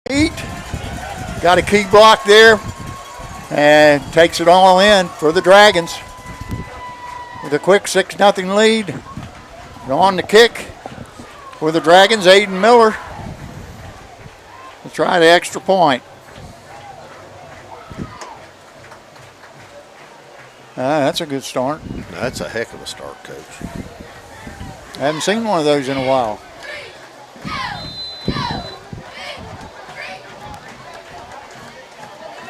Heat. Got a key block there and takes it all in for the Dragons. With a quick 6-0 lead. And on the kick for the Dragons, Aiden Miller. We'll try the extra point. That's a good start. That's a heck of a start, Coach. I haven't seen one of those in a while.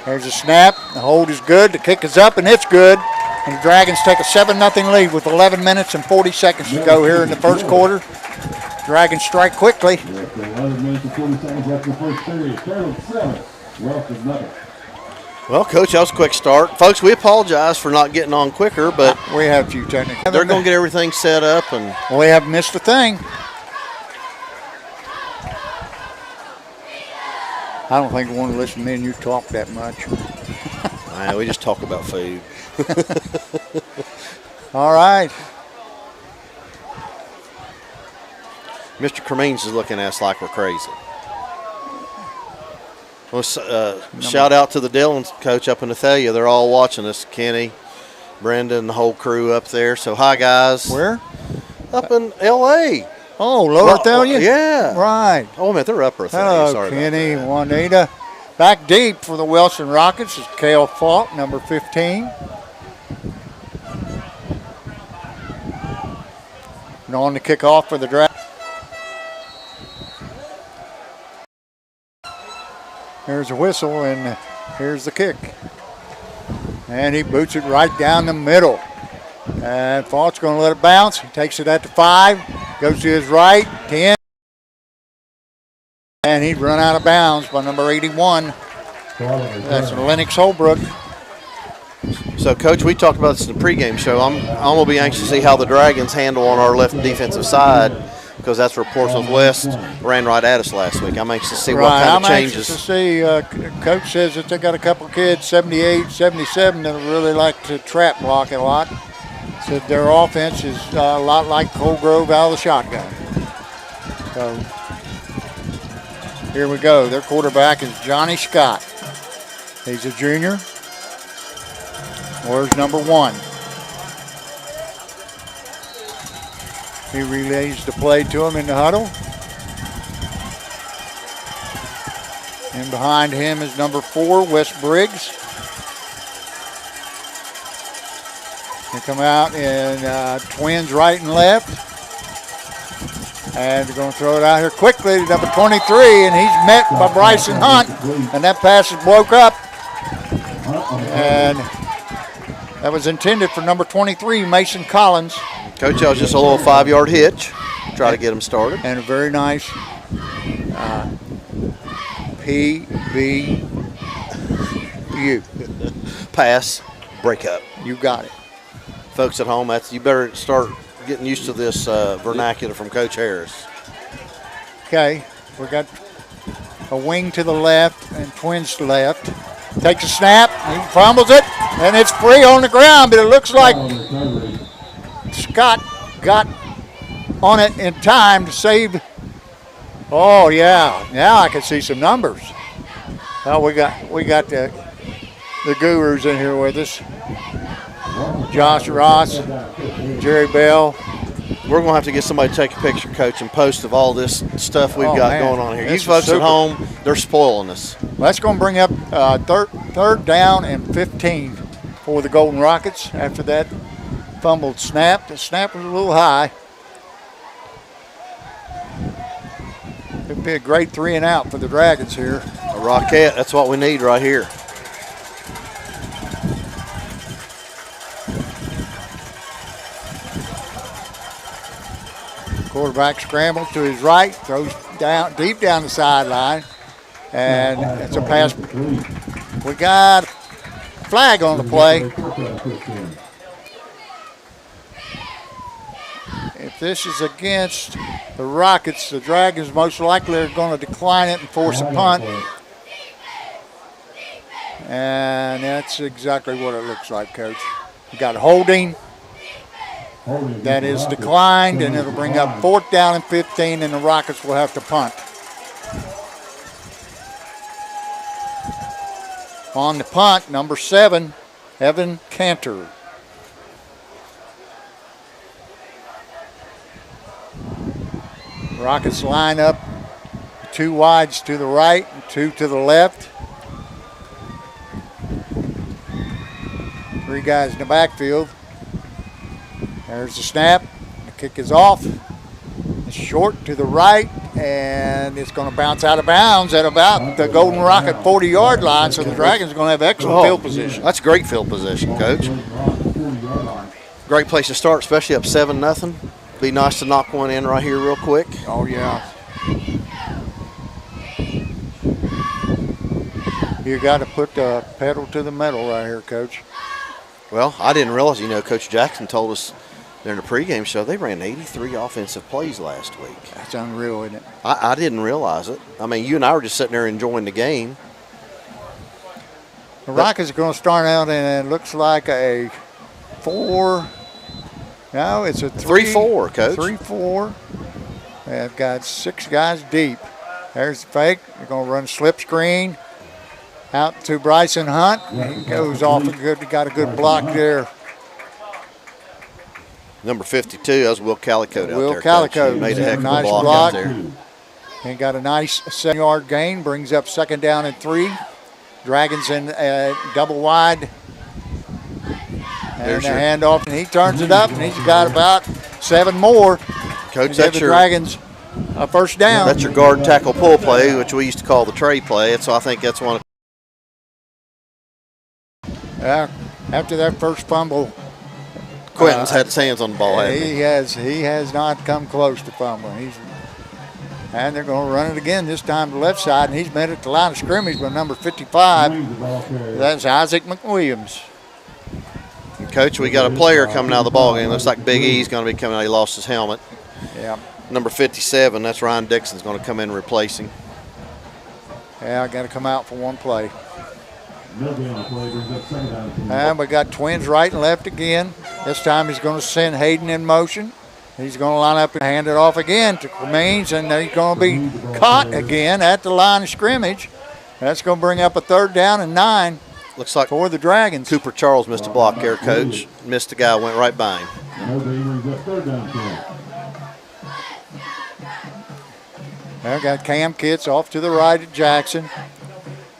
There's a snap. The hold is good. The kick is up, and it's good. And the Dragons take a 7-0 lead with 11 minutes and 40 seconds to go here in the first quarter. Dragons strike quickly. 11 minutes and 40 seconds after the first period. Fairland 7, Wellston 0. Well, Coach, that was a quick start. Folks, we apologize for not getting on quicker, but we have a few technical. They're going to get everything set up. And we haven't missed a thing. I don't think I want to listen to me and you talk that much. We just talk about food. All right. Mr. Cremines is looking at us like we're crazy. Well, shout out to the Dillons, Coach, up in Athalia. They're all watching us. Kenny, Brendan, the whole crew up there. So, hi, guys. Where? Up in L.A. Oh, Lower Athalia? Yeah. Right. Oh, man, they're Upper Athalia. Hello, sorry Kenny, about that. Juanita. Back deep for the Wellston Rockets is Cale Falk, number 15. And on the kickoff for the Dragons. Here's a whistle, and here's the kick. And he boots it right down the middle. And Falk's going to let it bounce. He takes it at the 5, goes to his right, 10. And he'd run out of bounds by number 81. That's Lennox Holbrook. So, Coach, we talked about this in the pregame show. I'm going to be anxious to see how the Dragons handle on our left defensive side, because that's where Portsmouth West ran right at us last week. I'm anxious to see what kind of changes. I'm anxious to see. Coach says that they got a couple kids, 78, 77, that really like to trap block a lot. Said their offense is a lot like Cold Grove out of the shotgun. So here we go. Their quarterback is Johnny Scott. He's a junior. Where's number 1? He relays the play to him in the huddle. And behind him is number 4, Wes Briggs. They come out in twins right and left. And they're going to throw it out here quickly to number 23, and he's met by Bryson Hunt. And that pass is broke up. And that was intended for number 23, Mason Collins. Coach, that was just a little 5-yard hitch. Try to get him started. And a very nice PBU. Pass, break up. You got it. Folks at home, you better start getting used to this vernacular from Coach Harris. Okay, we got a wing to the left and twins to left. Takes a snap, he fumbles it, and it's free on the ground, but it looks like Scott got on it in time to save. Oh yeah, now I can see some numbers. Well, we got the gurus in here with us. Josh Ross, Jerry Bell. We're going to have to get somebody to take a picture, Coach, and post of all this stuff we've got going on here. You folks at home, they're spoiling us. Well, that's going to bring up third down and 15 for the Golden Rockets after that fumbled snap. The snap was a little high. It'd be a great 3 and out for the Dragons here. A Rockette, that's what we need right here. Quarterback scrambles to his right, throws down deep down the sideline, and it's a pass. We got a flag on the play. If this is against the Rockets, the Dragons most likely are going to decline it and force a punt. And that's exactly what it looks like, Coach. We got holding. That is declined, and it'll bring up 4th down and 15, and the Rockets will have to punt. On the punt, number 7, Evan Cantor. Rockets line up 2 wides to the right and 2 to the left. 3 guys in the backfield. There's the snap. The kick is off. It's short to the right, and it's going to bounce out of bounds at about the Golden Rocket 40-yard line, so the Dragons are going to have excellent field position. That's great field position, Coach. Great place to start, especially up 7-0. Be nice to knock one in right here real quick. Oh, yeah. You got to put the pedal to the metal right here, Coach. Well, I didn't realize, Coach Jackson told us during the pregame show they ran 83 offensive plays last week. That's unreal, isn't it? I didn't realize it. I mean, you and I were just sitting there enjoying the game. The Rockets are going to start out, and it looks like a 4. No, it's a 3-4, Coach. 3-4. They've got 6 guys deep. There's the fake. They're going to run slip screen out to Bryson Hunt. He goes off got a good block there. Number 52, that was Will Calicote out there. Will Calicote made a heck of a nice block out there. And got a nice 7-yard gain. Brings up 2nd down and 3. Dragons in double wide. And There's the your handoff, and he turns it up, and he's got about 7 more. Coach, that's the Dragons a first down. That's your guard tackle pull play, which we used to call the tray play. So I think that's one of. After that first fumble, Quentin's had his hands on the ball. He has not come close to fumbling. And they're going to run it again, this time to the left side, and he's met at the line of scrimmage with number 55. That's Isaac McWilliams. And Coach, we got a player coming out of the ball game. Looks like Big E's going to be coming out. He lost his helmet. Yeah. Number 57, that's Ryan Dixon's going to come in and replace him. Yeah, got to come out for one play. And we got twins right and left again. This time he's going to send Hayden in motion. He's going to line up and hand it off again to Cummings, and he's going to be caught again at the line of scrimmage. That's going to bring up a 3rd down and 9. Looks like for the Dragons. Cooper Charles missed a block there, Coach. Missed the guy, went right by him. Now got Cam Kitts off to the right at Jackson.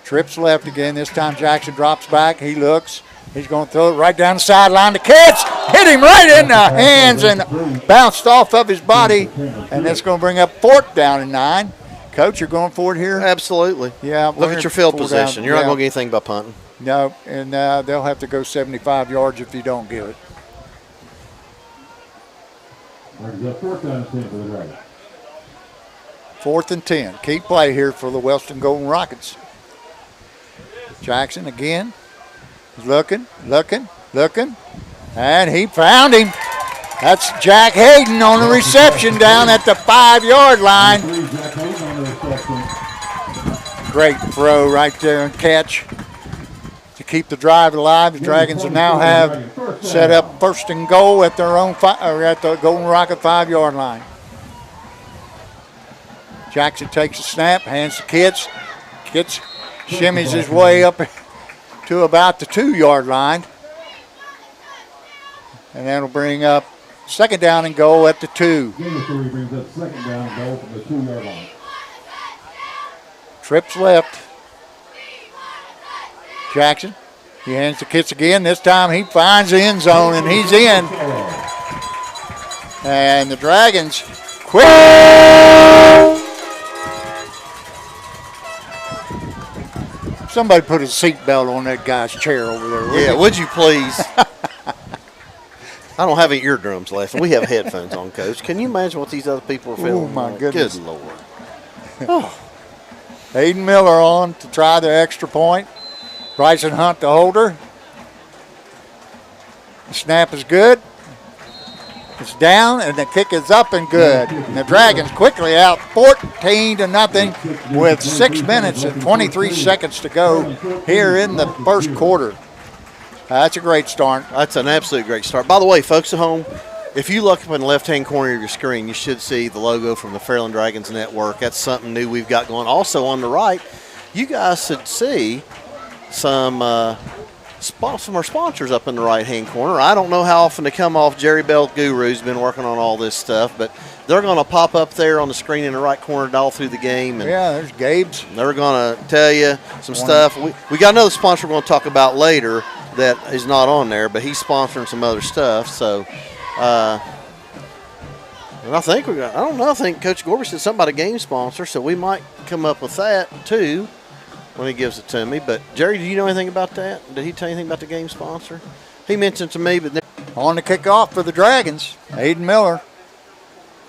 Trips left again. This time Jackson drops back. He looks. He's going to throw it right down the sideline to Kitts. Hit him right in the hands and bounced off of his body. And that's going to bring up 4th down and 9. Coach, you're going for it here? Absolutely. Yeah. Look at your field position. You're not going to get anything by punting. No, and they'll have to go 75 yards if you don't give it. 4th and 10. Key play here for the Wellston Golden Rockets. Jackson again. He's looking, and he found him. That's Jack Hayden on the reception down at the 5-yard line. Great throw right there and catch to keep the drive alive. The Dragons now have set up 1st and goal at their own at the Golden Rocket 5-yard line. Jackson takes a snap, hands to Kitts. Kitts shimmies his way up to about the 2-yard line. And that'll bring up 2nd down and goal at the 2. Trips left. Jackson, he hands to Kitts again. This time he finds the end zone and he's in. And the Dragons quick. Somebody put a seatbelt on that guy's chair over there. Yeah, would you please? I don't have any eardrums left, and we have headphones on, Coach. Can you imagine what these other people are feeling? Oh, my goodness. Good Lord. Oh. Hayden Miller on to try the extra point. Bryson Hunt, the holder. The snap is good. It's down, and the kick is up and good. And the Dragons quickly out 14-0 with 6 minutes and 23 seconds to go here in the first quarter. That's a great start. That's an absolute great start. By the way, folks at home, if you look up in the left-hand corner of your screen, you should see the logo from the Fairland Dragons Network. That's something new we've got going. Also on the right, you guys should see some of our sponsors up in the right-hand corner. I don't know how often they come off. Jerry Bell Guru's been working on all this stuff, but they're going to pop up there on the screen in the right corner all through the game. And yeah, there's Gabe's. they're going to tell you some stuff. We got another sponsor we're going to talk about later that is not on there, but he's sponsoring some other stuff. So, and I think I think Coach Gorby said something about a game sponsor, so we might come up with that too when he gives it to me. But Jerry, do you know anything about that? Did he tell you anything about the game sponsor? He mentioned to me, but on the kickoff for the Dragons, Aiden Miller.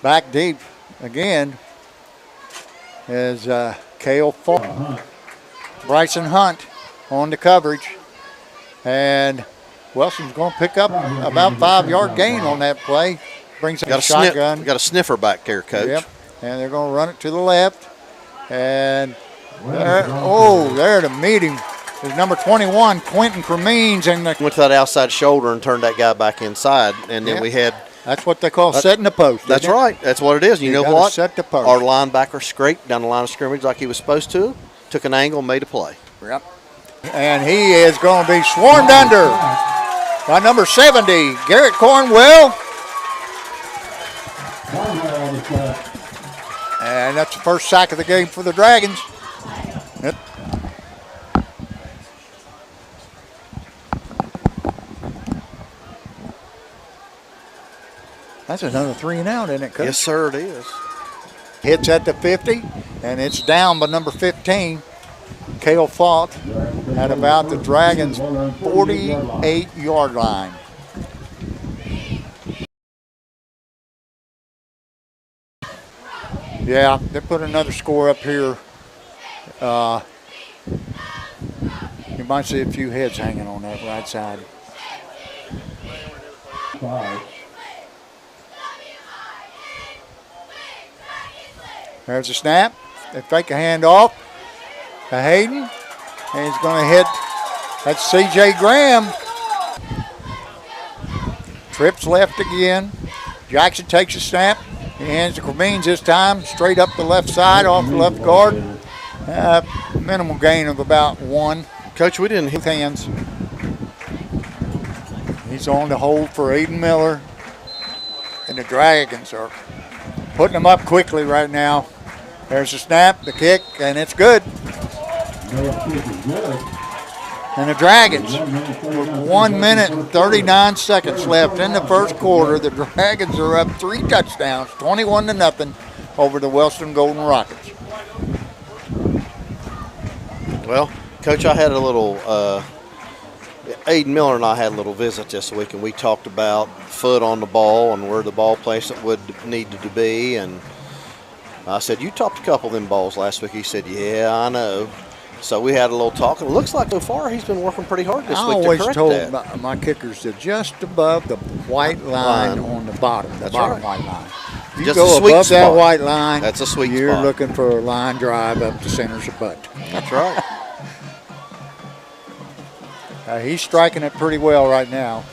Back deep again is Cale Falk. Bryson Hunt on the coverage. And Wellston's going to pick up about 5-yard gain on that play. Brings up a shotgun. Got a sniffer back there, Coach. Yep. And they're going to run it to the left. And there to meet him is number 21, Quentin Cremines. And went to that outside shoulder and turned that guy back inside. And then we had. That's what they call setting the post. That's right. That's what it is. You know what? Set the post. Our linebacker scraped down the line of scrimmage like he was supposed to. Took an angle, made a play. Yep. And he is going to be swarmed under by number 70, Garrett Cornwell. And that's the first sack of the game for the Dragons. Yep. That's another 3 and out, isn't it, Coach? Yes, sir, it is. Hits at the 50, and it's down by number 15, Cale Falk, at about the Dragons' 48-yard line. Yeah, they put another score up here. You might see a few heads hanging on that right side. 5. There's a snap. They fake a handoff to Hayden. And he's going to hit. That's C.J. Graham. Trips left again. Jackson takes a snap. He hands to Cremines this time. Straight up the left side off the left guard. Minimal gain of about 1. Coach, we didn't hit hands. He's on the hold for Aiden Miller. And the Dragons are putting them up quickly right now. There's the snap, the kick, and it's good. And the Dragons, with 1 minute and 39 seconds left in the first quarter, the Dragons are up 3 touchdowns, 21-0 over the Wellston Golden Rockets. Well, Coach, I had a little, Aiden Miller and I had a little visit this week, and we talked about foot on the ball and where the ball placement would need to be. And I said, you topped a couple of them balls last week. He said, yeah, I know. So we had a little talk, and it looks like so far he's been working pretty hard this week to correct that. I always told my kickers to just above the white line on the bottom, the bottom white line. If you just go above spot. that white line, that's a sweet you're spot. looking for a line drive up the center's butt. That's right. He's striking it pretty well right now.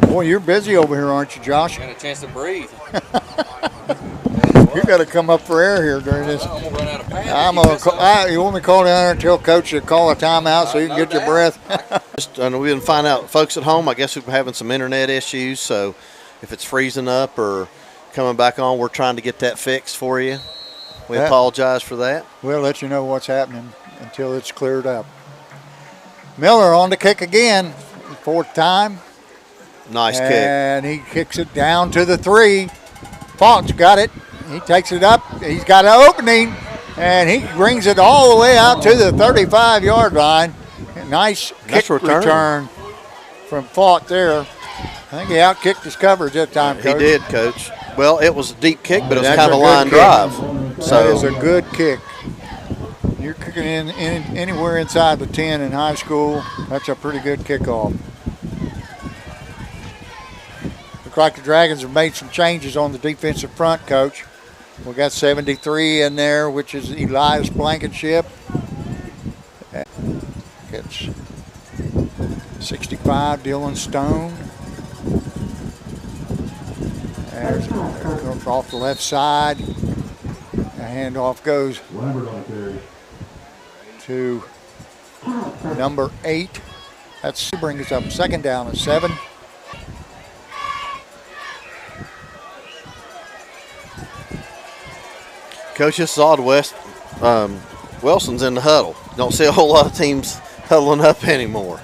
Boy, you're busy over here, aren't you, Josh? Got a chance to breathe. You got to come up for air here during this. I'm gonna run out of pad. You want me to call down there and tell Coach to call a timeout so you can get your breath? We didn't find out, folks at home, I guess we've been having some internet issues, so if it's freezing up or coming back on, we're trying to get that fixed for you. We apologize for that. We'll let you know what's happening until it's cleared up. Miller on the kick again, 4th time. Nice kick. And he kicks it down to the 3. Falk's got it. He takes it up. He's got an opening, and he brings it all the way out to the 35-yard line. Nice kick return from Falk there. I think he outkicked his coverage that time, Coach. He did, Coach. Well, it was a deep kick, but it was kind of a line drive. That is a good kick. You're kicking in anywhere inside the 10 in high school. That's a pretty good kickoff. Looks like the Dragons have made some changes on the defensive front, Coach. We got 73 in there, which is Elias Blankenship. It's 65, Dylan Stone. There's off the left side. handoff goes to number 8. That's brings us up 2nd down and 7. Coach, this is odd. Wellston's in the huddle. Don't see a whole lot of teams huddling up anymore.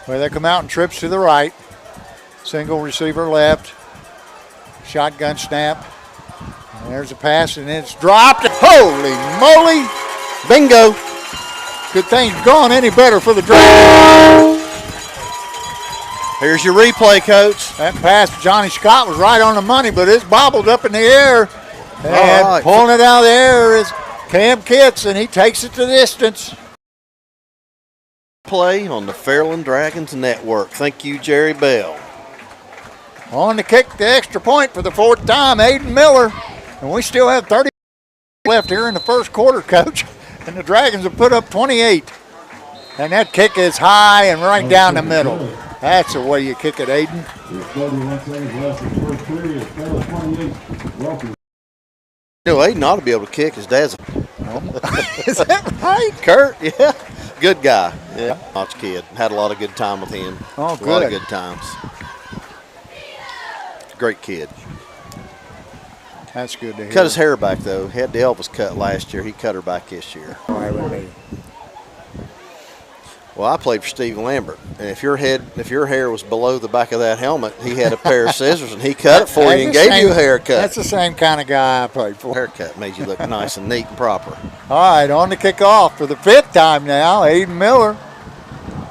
Well, they come out and trips to the right. Single receiver left. Shotgun snap. And there's a pass, and it's dropped. Holy moly! Bingo! Good thing it's gone any better for the Dragons. Here's your replay, Coach. That pass to Johnny Scott was right on the money, but it's bobbled up in the air. And pulling it out of the air is Cam Kitts, and he takes it to distance. Play on the Fairland Dragons Network. Thank you, Jerry Bell. On the kick, the extra point for the 4th time, Aiden Miller. And we still have 30 left here in the first quarter, Coach. And the Dragons have put up 28. And that kick is high and right down the middle. That's the way you kick it, Aiden. You know, Aiden ought to be able to kick. His dad's Is that right? Kurt, yeah. Good guy. Yeah. Notch kid. Had a lot of good time with him. Oh, A lot of good. good times. Great kid. That's good to hear. Cut his hair back, though. He had the Elvis cut last year. He cut her back this year. Right with me. Well, I played for Steve Lambert, and if your hair was below the back of that helmet, he had a pair of scissors, and he cut it for you and gave you a haircut. That's the same kind of guy I played for. Haircut made you look nice and neat and proper. All right, on the kickoff for the 5th time now, Aiden Miller.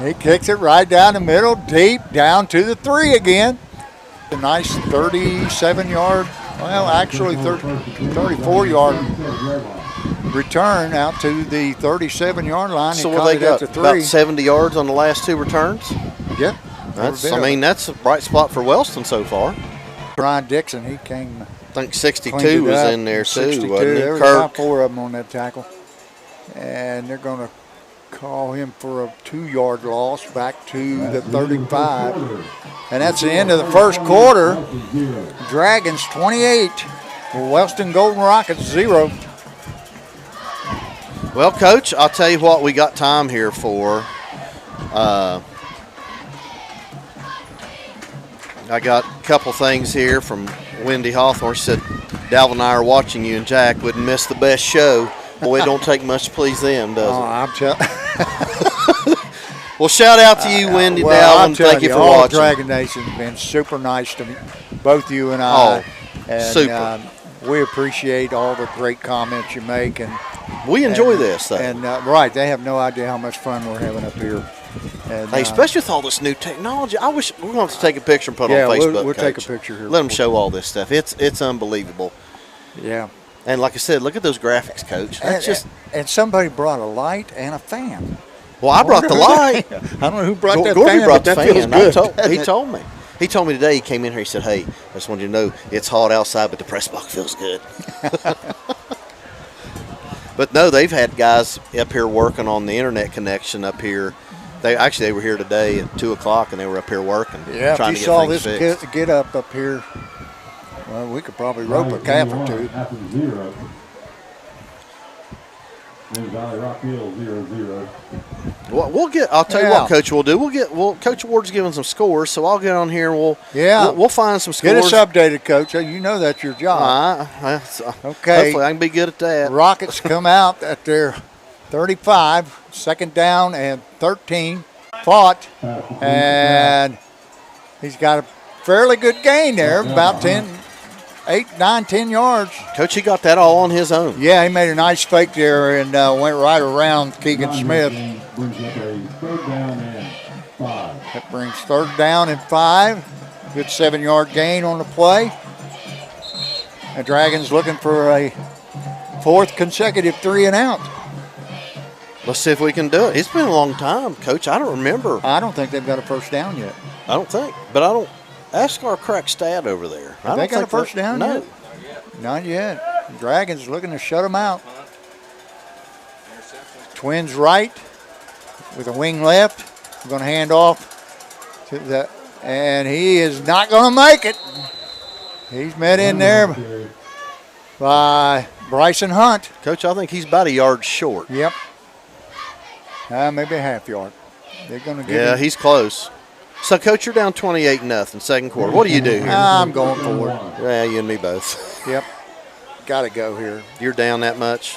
He kicks it right down the middle, deep, down to the 3 again. A nice 37-yard, well, actually 34-yard return out to the 37-yard line. So what they got, about 70 yards on the last 2 returns? Yep. That's a bright spot for Wellston so far. Brian Dixon, he came. I think 62 was in there too, 62. wasn't There it? was about 4 of them on that tackle. And they're going to call him for a 2-yard loss back to the 35. And that's the end of the first quarter. Dragons 28, Wellston Golden Rockets 0. Well, Coach, I'll tell you what we got time here for. I got a couple things here from Wendy Hawthorne. She said, Dalvin and I are watching you, and Jack wouldn't miss the best show. Boy, it don't take much to please them, does it? I'm telling Well, shout out to you, Wendy, well, Dalvin. Thank you for all watching. Dragon Nation's been super nice to me, both you and I. And, super. We appreciate all the great comments you make. And we enjoy this, though. And, right, they have no idea how much fun we're having up here. And, hey, especially with all this new technology. I wish we're going to have to take a picture and put it on Facebook. We'll Coach. take a picture here. Let them show all this stuff. It's unbelievable. Yeah. And like I said, look at those graphics, Coach. That's and somebody brought a light and a fan. Well, I brought the light. I don't know who brought that Gordy fan. brought the that fan. feels good. He told me. He told me today. He came in here. He said, "Hey, I just wanted you to know it's hot outside, but the press box feels good." But no, they've had guys up here working on the internet connection up here. They were here today at 2:00, and they were up here working. Yeah, trying if to you saw get this fixed. get up here, well, we could probably rope a calf or two. Valley Rock Hill 0-0. Well, I'll tell you what, Coach. We'll do. Coach Ward's giving some scores, so I'll get on here and we'll find some scores. Get us updated, Coach. You know that's your job. Okay. Hopefully, I can be good at that. Rockets come out at their 35, 2nd down and 13. Fought, and he's got a fairly good gain there, about 8, 9, 10 yards. Coach, he got that all on his own. Yeah, he made a nice fake there and went right around Keegan Smith. That brings 3rd down and 5. Good 7-yard gain on the play. The Dragons looking for a 4th consecutive 3-and-out. Let's see if we can do it. It's been a long time, Coach. I don't remember. I don't think they've got a 1st down yet. I don't think. But I don't. Ask our crack stat over there. Have they got a 1st down yet? No. Not yet. The Dragons looking to shut them out. Twins right with a wing left. We're going to hand off to the, and he is not going to make it. He's met in there. by Bryson Hunt. Coach, I think he's about a yard short. Yep. Maybe a half yard. They're going to give Yeah, him. he's close. So, Coach, you're down 28-0, second quarter. What do you do here? I'm going for it. Yeah, you and me both. Yep. Got to go here. You're down that much?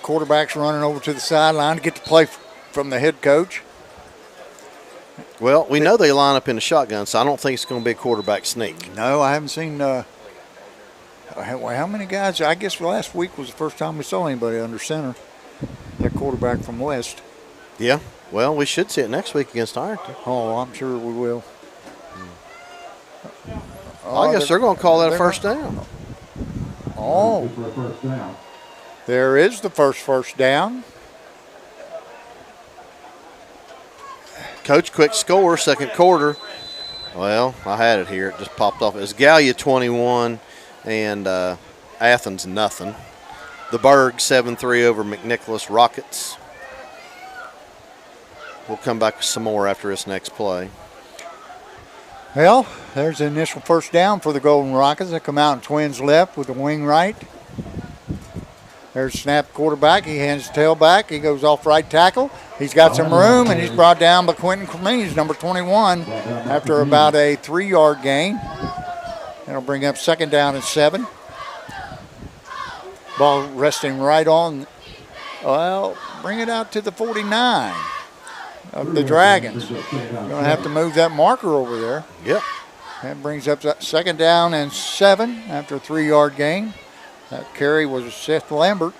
Quarterback's running over to the sideline to get the play from the head coach. Well, we know they line up in the shotgun, so I don't think it's going to be a quarterback sneak. No, I haven't seen how many guys. I guess last week was the first time we saw anybody under center. That quarterback from West. Yeah. Well, we should see it next week against Ironton. Oh, I'm sure we will. I guess they're going to call that a first down. Oh, For a first down. there is the first down. Coach, quick score, second quarter. Well, I had it here. It just popped off. It was Gallia 21 and Athens nothing. The Berg 7-3 over McNicholas Rockets. We'll come back with some more after this next play. Well, there's the initial first down for the Golden Rockets. They come out in twins left with the wing right. There's snap quarterback. He hands the tail back. He goes off right tackle. He's got some room, and he's brought down by Quentin Cremines, number 21, after about a 3-yard gain. That'll bring up second down and 7. Ball resting right on, well, bring it out to the 49 of the Dragons. Going to have to move that marker over there. Yep. That brings up that second down and 7 after a 3-yard gain. That carry was Seth Lambert.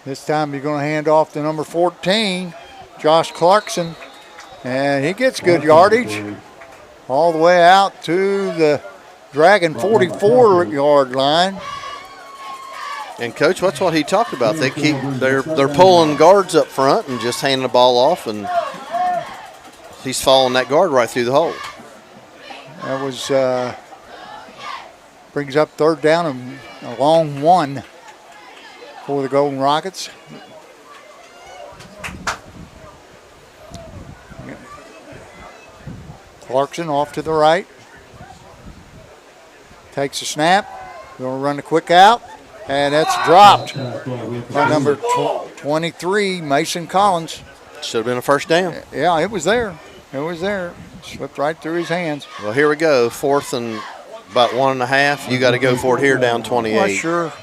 This time you're going to hand off to number 14, Josh Clarkson. And he gets good yardage all the way out to the Dragon 44-yard line. And Coach, that's what he talked about. They're pulling guards up front and just handing the ball off, and he's following that guard right through the hole. That was brings up third down and a long 1 for the Golden Rockets. Clarkson off to the right. Takes a snap. Going to run the quick out. And that's dropped by number 23, Mason Collins. Should have been a first down. Yeah, it was there. It was there. Slipped right through his hands. Well, here we go. 4th and about 1.5. You got to go for it here down 28. Well, sure.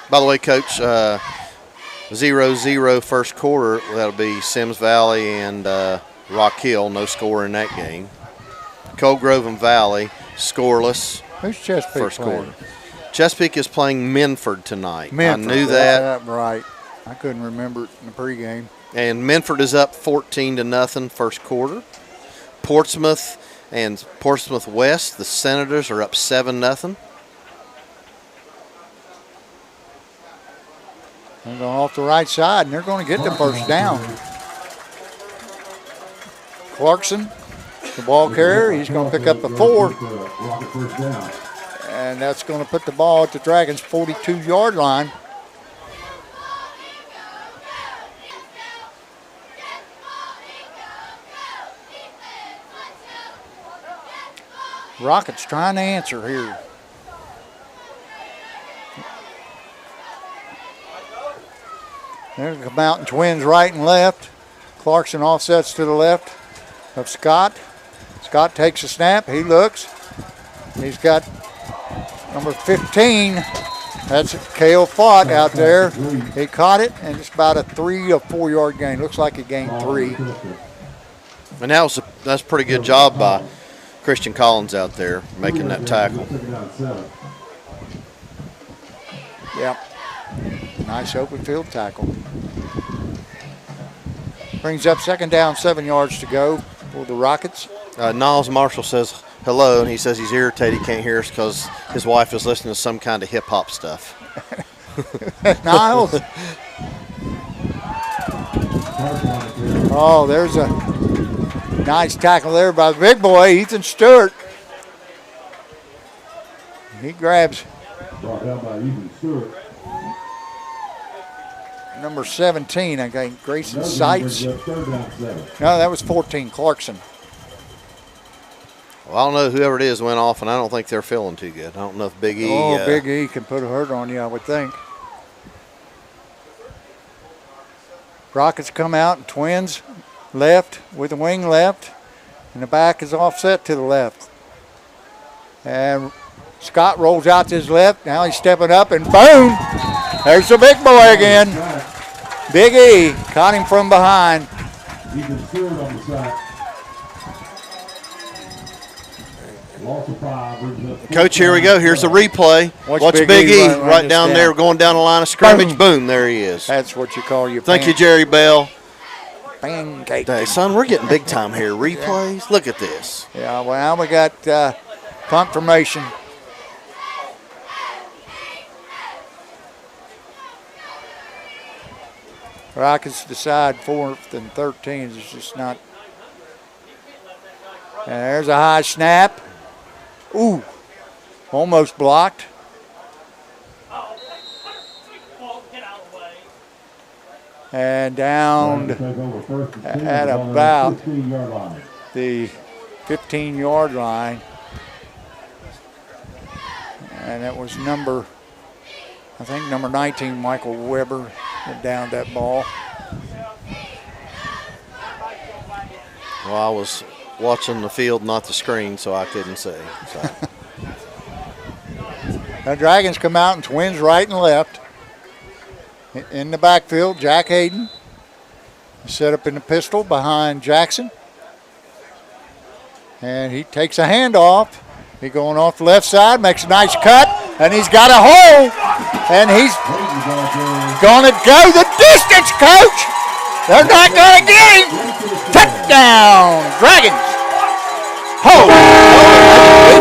By the way, Coach, 0-0 first quarter. That'll be Sims Valley and Rock Hill. No score in that game. Cold Grove and Valley, scoreless. Who's Chesapeake first playing? quarter. Chesapeake is playing Minford tonight. Minford, I knew that. Right. I couldn't remember it in the pregame. And Minford is up 14-0 first quarter. Portsmouth and Portsmouth West, the Senators, are up 7-0. They're going off the right side, and they're going to get the first down. Clarkson, the ball carrier, he's going to pick up the 4. And that's going to put the ball at the Dragons' 42-yard line. Rockets trying to answer here. They're going to come out in twins right and left. Clarkson offsets to the left of Scott. Scott takes a snap. He looks. He's got number 15. That's Cale Fott out there. He caught it, and it's about a 3 or 4 yard gain. Looks like he gained 3. And that's a pretty good job by Christian Collins out there making that tackle. Yep. Nice open field tackle. Brings up second down, 7 yards to go for the Rockets. Niles Marshall says hello, and he says he's irritated he can't hear us because his wife is listening to some kind of hip-hop stuff. Niles. Oh, there's a nice tackle there by the big boy, Ethan Stewart. He grabs Brought down by Ethan Stewart. number 17, I think, Grayson Seitz. Third down 7. No, that was 14, Clarkson. Well, I don't know. Whoever it is went off, and I don't think they're feeling too good. I don't know if Big E. Big E can put a hurt on you, I would think. Rockets come out, and Twins left with the wing left, and the back is offset to the left. And Scott rolls out to his left. Now he's stepping up, and boom! There's the big boy again. Big E caught him from behind. He's been scored on the side. Loss of 5 brings up Coach, here we go. Here's the replay. Watch Big E run right this down down. there, going down the line of scrimmage. Boom, there he is. That's what you call your Thank you, Jerry Bell. pancake. Hey, son, we're getting big time here. Replays. Look at this. Yeah, well, we got confirmation. Rockets decide 4th and 13 is just not. And there's a high snap. Ooh, almost blocked. And down at about the 15-yard line. And it was number 19, Michael Weber, that downed that ball. Well, I was watching the field, not the screen, so I couldn't see. So. The Dragons come out and Twins right and left. In the backfield, Jack Hayden set up in the pistol behind Jackson. And he takes a handoff. He's going off the left side, makes a nice cut, and he's got a hole. And he's going to go the distance, Coach. They're not going to get him. Touchdown, Dragons. Oh,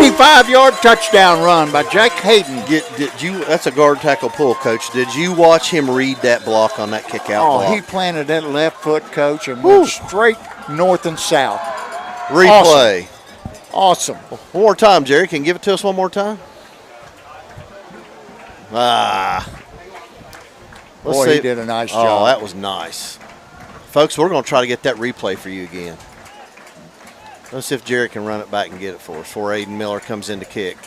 85-yard touchdown run by Jack Hayden. Did you? That's a guard tackle pull, Coach. Did you watch him read that block on that kick out block? He planted that left foot, Coach, and went straight north and south. Replay. Awesome. One more time, Jerry. Can you give it to us one more time? Boy, he did a nice job. Oh, that was nice. Folks, we're going to try to get that replay for you again. Let's see if Jerry can run it back and get it for us before Aiden Miller comes in to kick.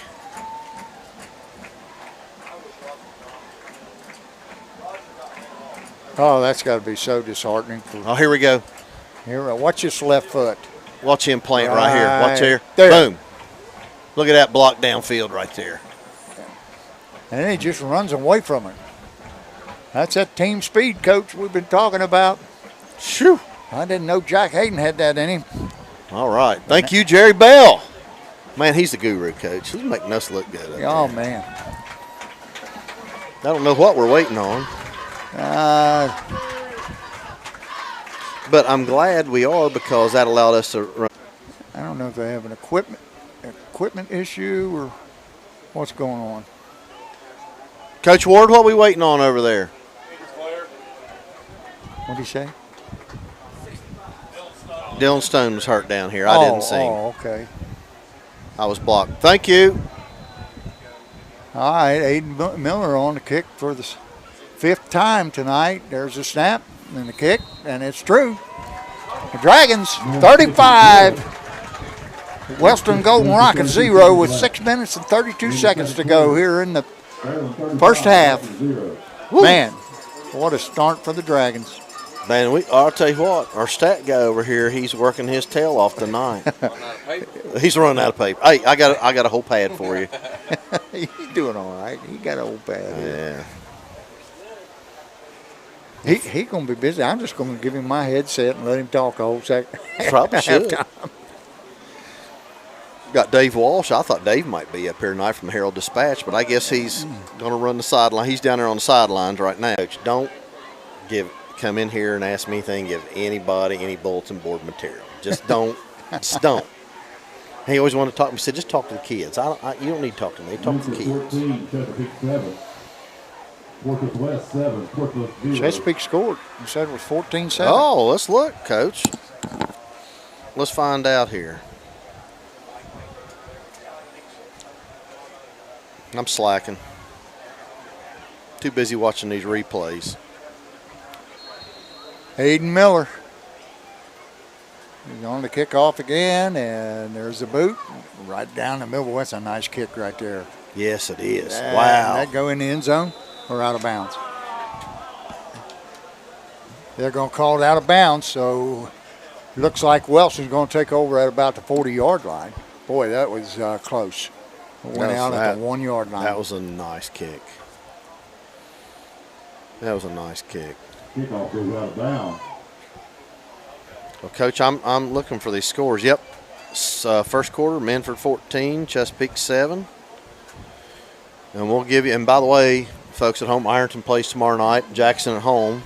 Oh, that's got to be so disheartening. Oh, here we go. Here, watch this left foot. Watch him plant right here. Watch here. There. Boom. Look at that block downfield right there. And then he just runs away from it. That's that team speed, Coach, we've been talking about. Shoo. I didn't know Jack Hayden had that in him. All right. Thank you, Jerry Bell. Man, he's the guru, Coach. He's making us look good. Oh, man. I don't know what we're waiting on. But I'm glad we are because that allowed us to run. I don't know if they have an equipment issue or what's going on. Coach Ward, what are we waiting on over there? What did he say? Dylan Stone was hurt down here. I didn't see him. Oh, okay. I was blocked. Thank you. All right, Aiden Miller on the kick for the 5th time tonight. There's a snap and the kick, and it's true. The Dragons, 35. Wellston Golden Rockets 0 with 6 minutes and 32 seconds to go here in the first half. Man, what a start for the Dragons. Man, I'll tell you what, our stat guy over here, he's working his tail off tonight. He's running out of paper. Hey, I got a whole pad for you. He's doing all right. He got an old pad. Yeah. He gonna be busy. I'm just gonna give him my headset and let him talk a whole second. Probably should. Got Dave Walsh. I thought Dave might be up here tonight from the Herald Dispatch, but I guess he's going to run the sideline. He's down there on the sidelines right now. Don't come in here and ask me anything. Give anybody any bulletin board material. Just don't. Just don't. He always wanted to talk to me. He said, just talk to the kids. You don't need to talk to me. Talk to the kids. 14, Chesapeake 7. Portsmouth West 7, Portsmouth 0. Chesapeake scored. You said it was 14-7. Oh, let's look, Coach. Let's find out here. I'm slacking. Too busy watching these replays. Aiden Miller. He's on the kickoff again, and there's the boot. Right down the middle. That's a nice kick right there. Yes, it is. And Wow. that go in the end zone or out of bounds? They're going to call it out of bounds, so looks like Wellston's going to take over at about the 40-yard line. Boy, that was close. Went out at the 1-yard line. That was a nice kick. That was a nice kick. Kickoff goes out of bounds. Well, Coach, I'm looking for these scores. Yep. First quarter, Menford 14, Chesapeake 7. And we'll give you, and by the way, folks at home, Ironton plays tomorrow night, Jackson at home.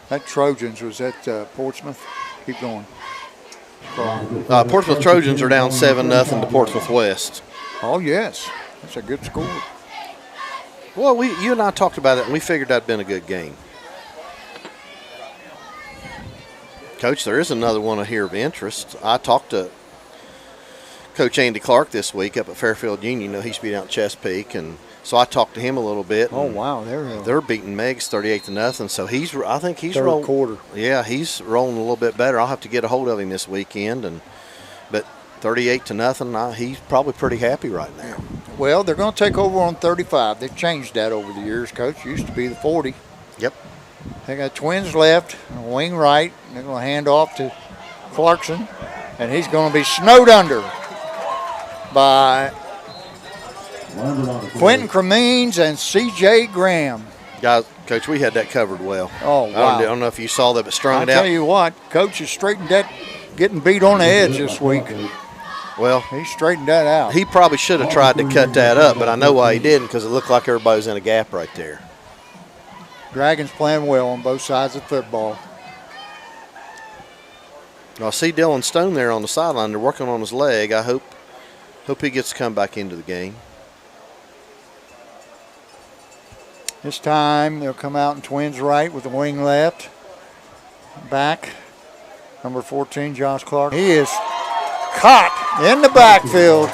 That Trojans was at Portsmouth. Keep going. Portsmouth Trojans are down 7-0 to Portsmouth West. Oh, yes. That's a good score. Well, you and I talked about it, and we figured that'd been a good game. Coach, there is another one here of interest. I talked to Coach Andy Clark this week up at Fairfield Union. You know, he used to be down at Chesapeake, and so I talked to him a little bit. Oh, wow. They're beating Meigs 38-0, so I think he's third rolling. quarter. Yeah, he's rolling a little bit better. I'll have to get a hold of him this weekend, but 38-0, he's probably pretty happy right now. Well, they're going to take over on 35. They've changed that over the years, Coach. It used to be the 40. Yep. They got twins left, a wing right. They're going to hand off to Clarkson, and he's going to be snowed under by Quentin Cremines and C.J. Graham. Guys, Coach, we had that covered well. Oh, wow. I don't know if you saw that, but strung I it out. tell you what, Coach has straightened that, getting beat on the edge this week. Well, he straightened that out. He probably should have tried to cut that up, but I know why he didn't, because it looked like everybody was in a gap right there. Dragons playing well on both sides of the football. I see Dylan Stone there on the sideline. They're working on his leg. I hope he gets to come back into the game. This time they'll come out in twins right with the wing left. Back, number 14, Josh Clark. He is caught in the backfield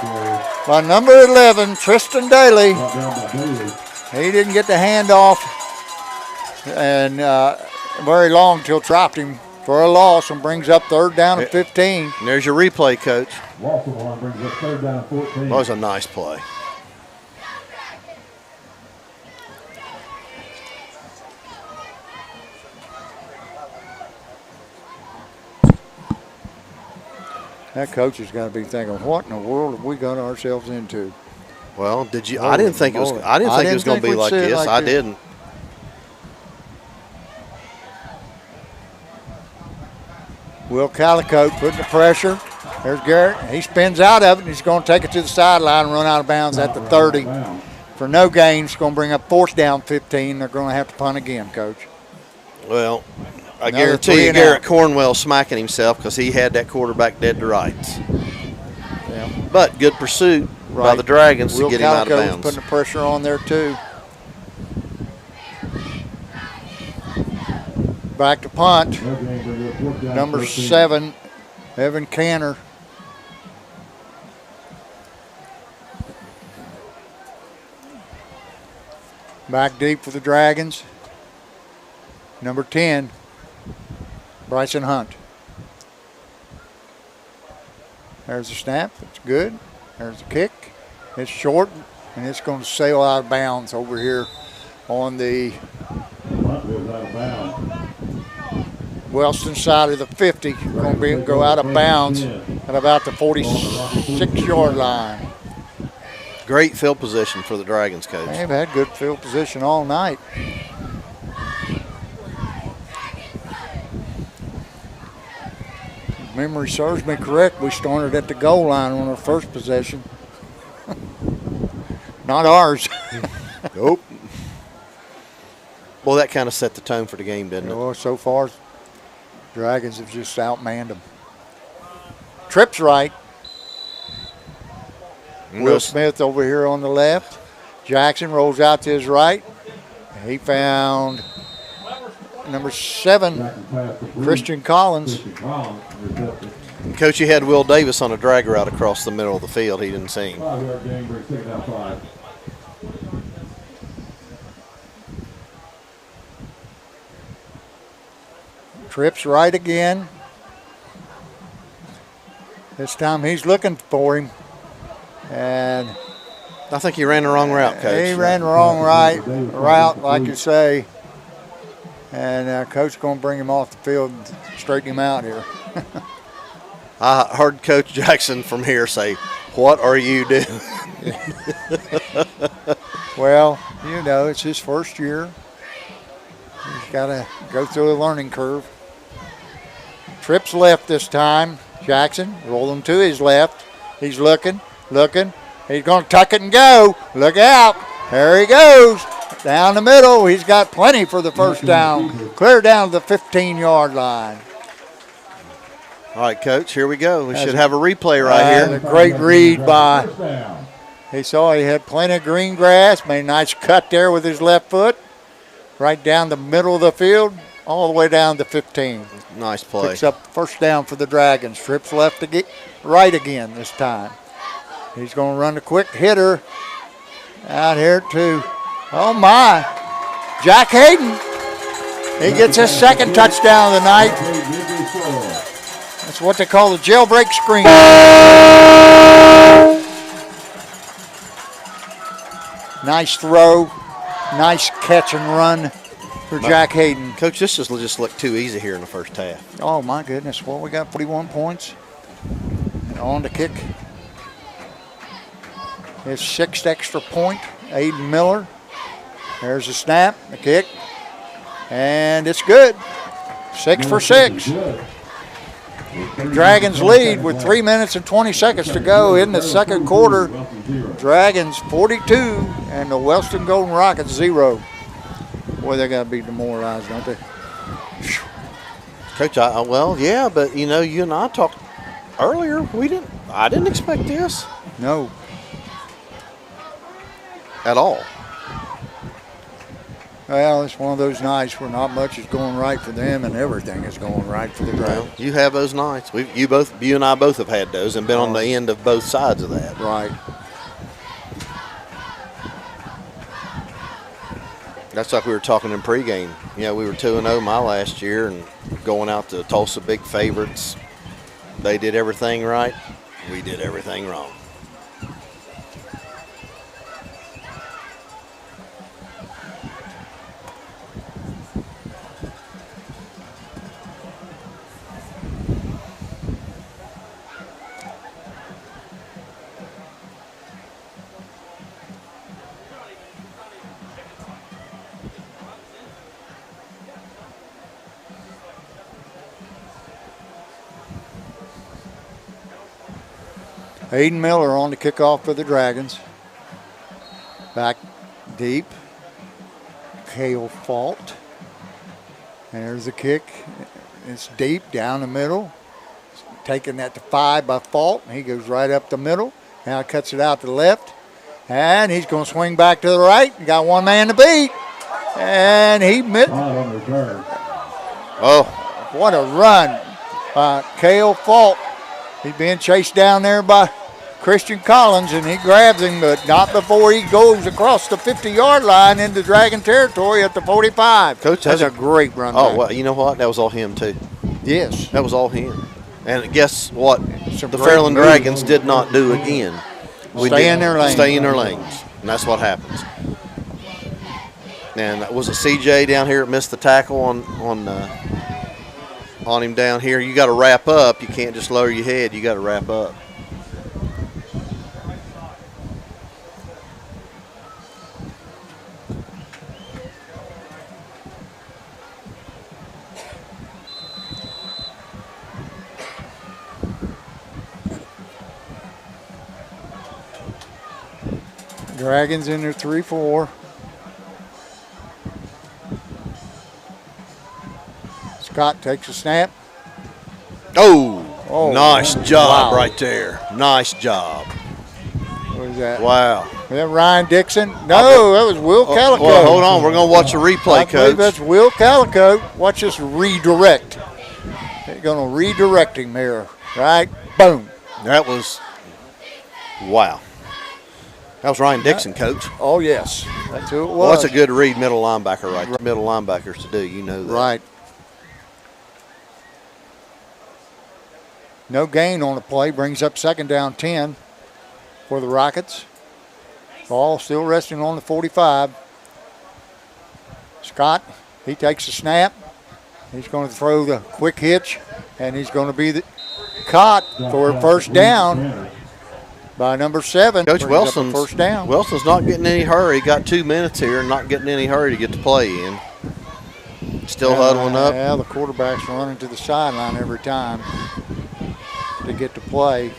by number 11, Tristan Daly. He didn't get the handoff and very long till dropped him for a loss and brings up third down and 15. And there's your replay, Coach. Wellston brings up third down and 14. That was a nice play. That coach is going to be thinking, "What in the world have we got ourselves into?" Well, did you? I didn't think it was. I didn't think it was going to be like this. I didn't. Will Calicote putting the pressure. There's Garrett. He spins out of it, and he's going to take it to the sideline and run out of bounds at the 30. For no gain, it's going to bring up fourth down 15. They're going to have to punt again, Coach. Well, I guarantee you Garrett Cornwell smacking himself because he had that quarterback dead to rights. Yeah. But good pursuit by the Dragons to get him out of bounds. Putting the pressure on there, too. Back to punt. Number 7, Evan Canner. Back deep for the Dragons. Number 10, Bryson Hunt. There's the snap. It's good. There's the kick. It's short, and it's going to sail out of bounds over here on the Wellston side of the 50. Going to go out of bounds at about the 46-yard line. Great field position for the Dragons, Coach. They've had good field position all night. If memory serves me correct, we started at the goal line on our first possession. Not ours. Nope. Well, that kind of set the tone for the game, didn't it? Well, so far, Dragons have just outmanned them. Trips right. Will Smith over here on the left. Jackson rolls out to his right. He found number 7, Christian Collins. Coach, you had Will Davis on a drag route across the middle of the field. He didn't see him. Trips right again. This time he's looking for him. And I think he ran the wrong route, Coach. he ran the wrong route, like you say. And Coach going to bring him off the field and straighten him out here. I heard Coach Jackson from here say, "What are you doing?" Well, you know, it's his first year. He's got to go through a learning curve. Trips left this time. Jackson rolling to his left. He's looking. He's going to tuck it and go. Look out. There he goes. Down the middle. He's got plenty for the first down. Clear down to the 15-yard line. All right, Coach, here we go. We should have a replay right here. A great read by. He saw he had plenty of green grass. Made a nice cut there with his left foot. Right down the middle of the field, all the way down to 15. Nice play. Picks up first down for the Dragons. Trips left to get right again this time. He's going to run the quick hitter out here to, oh my, Jack Hayden. He gets his second touchdown of the night. That's what they call the jailbreak screen. Nice throw, nice catch and run for Jack Hayden. Coach, this just looked too easy here in the first half. Oh my goodness, well we got 41 points. And on the kick. His sixth extra point, Aiden Miller. There's the snap, the kick, and it's good. 6 for 6. The Dragons lead with 3 minutes and 20 seconds to go in the second quarter. Dragons 42 and the Wellston Golden Rockets 0. Boy, they got to be demoralized, don't they? Coach, well, yeah, but you know, you and I talked earlier. I didn't expect this No. at all. Well, it's one of those nights where not much is going right for them and everything is going right for the Dragons. You have those nights. You and I both have had those and been on the end of both sides of that. Right. That's like we were talking in pregame. You know, we were 2-0 my last year and going out to Tulsa big favorites. They did everything right. We did everything wrong. Aiden Miller on the kickoff for the Dragons. Back deep. Cale Fault. There's the kick. It's deep down the middle. Taking that to 5 by Fault. He goes right up the middle. Now cuts it out to the left. And he's going to swing back to the right. He got one man to beat. And he missed. Oh. What a run by Cale Fault. He's being chased down there by Christian Collins, and he grabs him, but not before he goes across the 50-yard line into Dragon territory at the 45. Coach, that's a great run. Oh, well, you know what? That was all him, too. Yes. That was all him. And guess what? The Fairland Dragons did not do again. Stay in their lanes. Stay in their lanes, and that's what happens. And was it CJ down here that missed the tackle on him down here? You got to wrap up. You can't just lower your head. You got to wrap up. Dragons in their 3-4. Scott takes a snap. Oh, nice job right there. Nice job. What is that? Wow. Was that Ryan Dixon? No, that was Will Calico. Well, hold on. We're going to watch a replay, I Coach. believe that's Will Calico. Watch us redirect. They're going to redirect him here. Right? Boom. That was, wow. That was Ryan Dixon, Coach. Oh, yes. That's who it was. Well, that's a good read middle linebacker right there. Middle linebackers to do, you know that. Right. No gain on the play. Brings up second down 10 for the Rockets. Ball still resting on the 45. Scott, he takes a snap. He's going to throw the quick hitch, and he's going to be caught for a first down by number 7. Coach Wellston's first down. Wellston's not getting any hurry. Got 2 minutes here and not getting any hurry to get the play in. Still huddling up. Yeah, the quarterback's running to the sideline every time to get to play.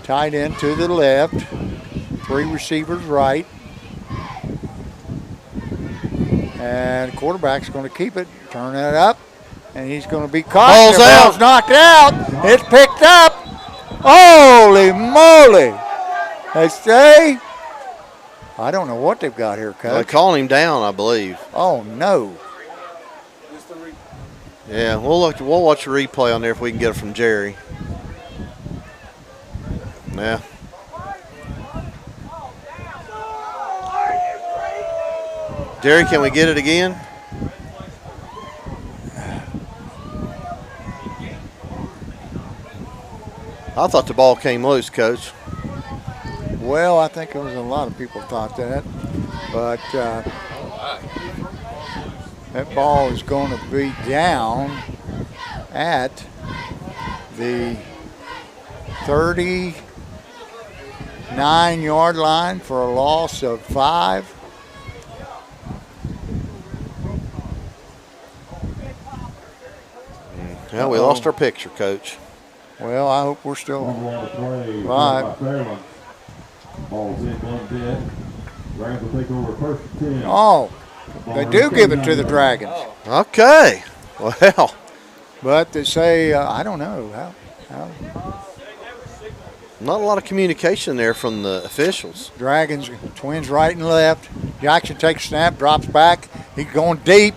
Tight end to the left. 3 receivers right. And the quarterback's going to keep it. Turn it up. And he's going to be caught. Ball's out. Ball's knocked out. It's picked up. Holy moly. They say. I don't know what they've got here, Coach. They're calling him down, I believe. Oh, no. Yeah, we'll watch the replay on there if we can get it from Jerry. Yeah. Jerry, can we get it again? I thought the ball came loose, Coach. Well, I think there was a lot of people thought that. But that ball is going to be down at the 39-yard line for a loss of 5. Yeah, we lost our picture, Coach. Well, I hope we're still live. Ball's in, one dead. Dragons will take over first and 10. Oh, they do give it to the Dragons. Okay. Well. But they say, I don't know. How? Not a lot of communication there from the officials. Dragons, Twins right and left. Jackson takes a snap, drops back. He's going deep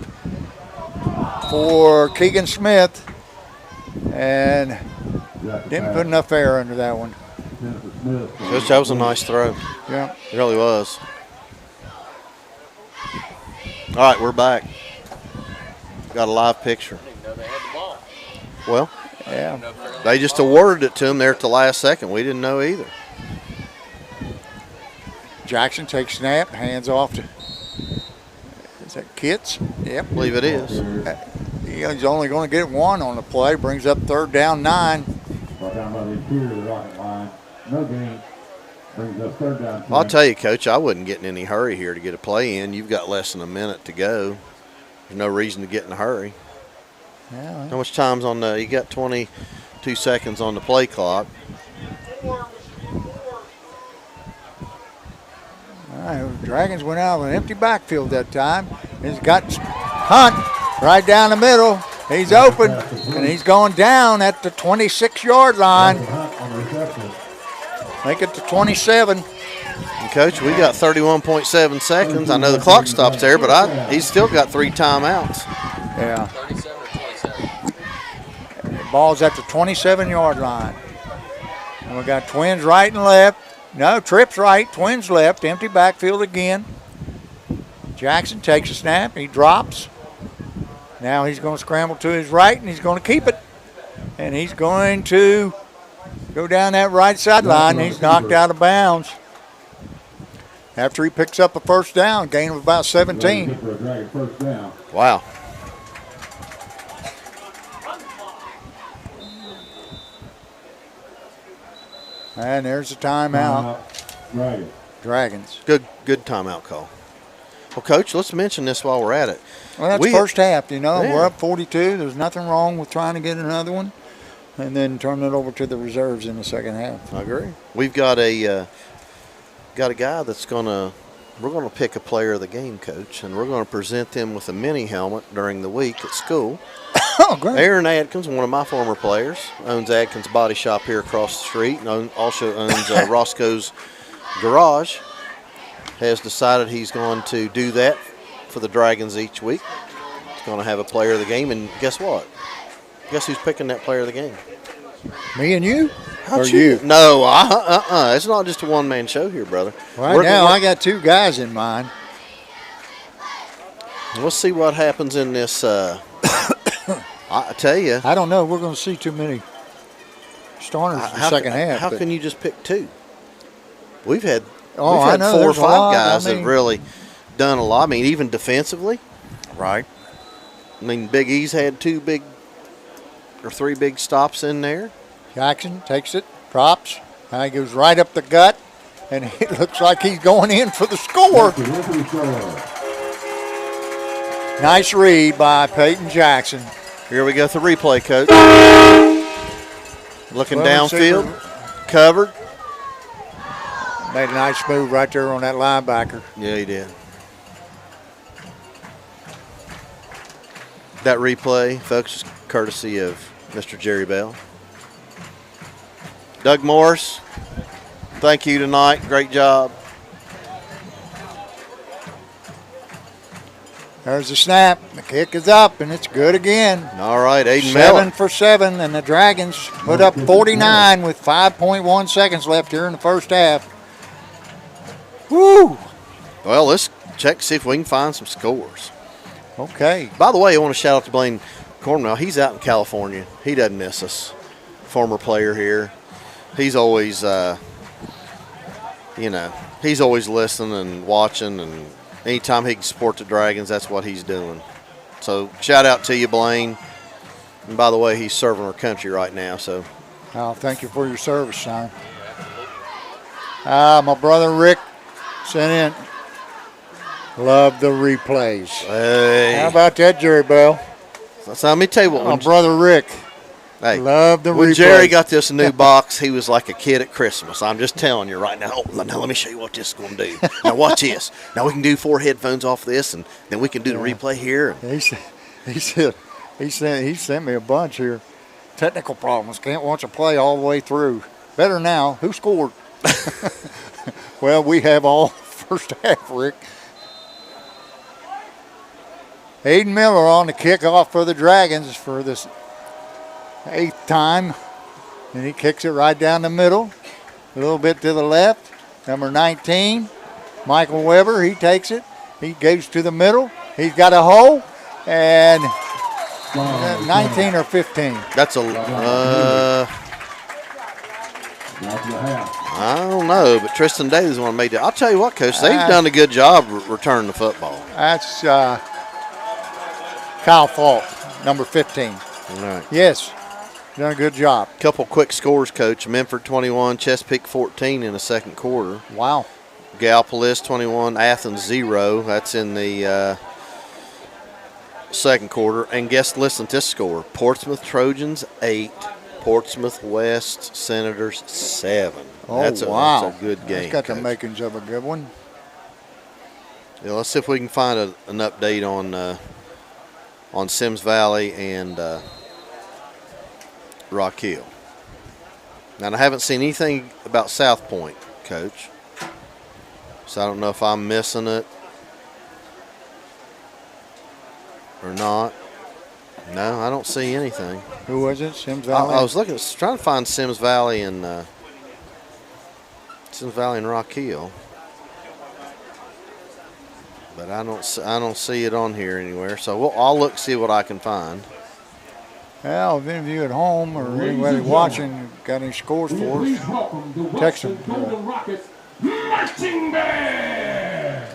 for Keegan Smith. And didn't put enough air under that one. Coach, that was a nice throw. Yeah. It really was. All right, we're back. Got a live picture. Well, yeah. They just awarded it to him there at the last second. We didn't know either. Jackson takes snap, hands off to, is that Kitts? Yep. I believe it is. He's only going to get 1 on the play. Brings up third down 9. Brought down by the interior of the Rocket line. No gain. Brings up third down 10. I'll tell you, Coach, I wouldn't get in any hurry here to get a play in. You've got less than a minute to go. There's no reason to get in a hurry. Yeah. How much time's on the? You got 22 seconds on the play clock. All right, Dragons went out with an empty backfield that time. He's got Hunt right down the middle. He's open, and he's going down at the 26-yard line. Make it to 27. And Coach, we got 31.7 seconds. I know the clock stops there, but he's still got 3 timeouts. Yeah. The ball's at the 27-yard line. And we got Twins right and left. No, Trips right, Twins left. Empty backfield again. Jackson takes a snap. He drops. Now he's going to scramble to his right, and he's going to keep it. And he's going to go down that right sideline. He's knocked out of bounds. After he picks up a first down, gain of about 17. Wow. And there's a timeout. Dragons. Good timeout call. Well, Coach, let's mention this while we're at it. Well, that's first half, you know. Yeah. We're up 42. There's nothing wrong with trying to get another one and then turn it over to the reserves in the second half. I agree. We've got a guy that's we're going to pick a player of the game, Coach, and we're going to present them with a mini helmet during the week at school. Oh, great. Aaron Adkins, one of my former players, owns Adkins Body Shop here across the street and also owns Roscoe's Garage. Has decided he's going to do that for the Dragons each week. He's going to have a player of the game, and guess what? Guess who's picking that player of the game? Me and you? Or you? No, it's not just a one-man show here, brother. Right now, I got 2 guys in mind. We'll see what happens in this. I tell you. I don't know. We're going to see too many starters in the second half. How can you just pick 2? We've had, Oh, we've I had know, 4 or there's a 5 lot. guys I that mean- have really done a lot. I mean, even defensively. Right. I mean, Big E's had 3 big stops in there. Jackson takes it, props. Now he goes right up the gut, and it looks like he's going in for the score. Nice read by Peyton Jackson. Here we go with the replay, Coach. Looking Well, downfield, receiver covered. made a nice move right there on that linebacker. Yeah, he did. That replay, folks, is courtesy of Mr. Jerry Bell. Doug Morris, thank you tonight. Great job. There's the snap. The kick is up, and it's good again. All right, Aiden 7 Miller. for 7, and the Dragons put up 49 with 5.1 seconds left here in the first half. Woo! Well, let's check, see if we can find some scores. Okay. By the way, I want to shout out to Blaine Cornwell. He's out in California. He doesn't miss us. Former player here. He's always, he's always listening and watching, and anytime he can support the Dragons, that's what he's doing. So shout out to you, Blaine. And by the way, he's serving our country right now. So Oh, thank you for your service, son. My brother Rick sent in. Love the replays. hey, How about that, Jerry Bell? so let me tell you what. My brother Rick. Hey, Love the when replays. Jerry got this new box, he was like a kid at Christmas. I'm just telling you right now. Now let me show you what this is going to do. Now watch this. Now we can do 4 headphones off this, and then we can do the replay here. He sent me a bunch here. Technical problems. Can't watch a play all the way through. Better now. Who scored? Well, we have all first half, Rick. Aiden Miller on the kickoff for the Dragons for this 8th time. And he kicks it right down the middle. A little bit to the left. Number 19, Michael Weber, he takes it. He goes to the middle. He's got a hole. And 19 or 15. That's a. I don't know, but Tristan Daly's the one who made it. I'll tell you what, Coach, they've done a good job returning the football. That's Kyle Falk, number 15. All right. Yes, done a good job. Couple quick scores, Coach. Memphis 21, Chesapeake 14 in the second quarter. Wow. Gallipolis 21, Athens 0. That's in the second quarter. And listen to this score. Portsmouth Trojans 8, Portsmouth West Senators 7. Oh, that's wow. That's a good game. It's got the Coach. makings of a good one. Yeah, let's see if we can find an update on Sims Valley and Rock Hill. Now, I haven't seen anything about South Point, Coach. So I don't know if I'm missing it or not. No, I don't see anything. Who was it? Sims Valley? I was trying to find Sims Valley and Rock Hill, but I don't see it on here anywhere. So I'll look, see what I can find. Well, if any of you at home or anybody watching got any scores for us, text them. Marching band.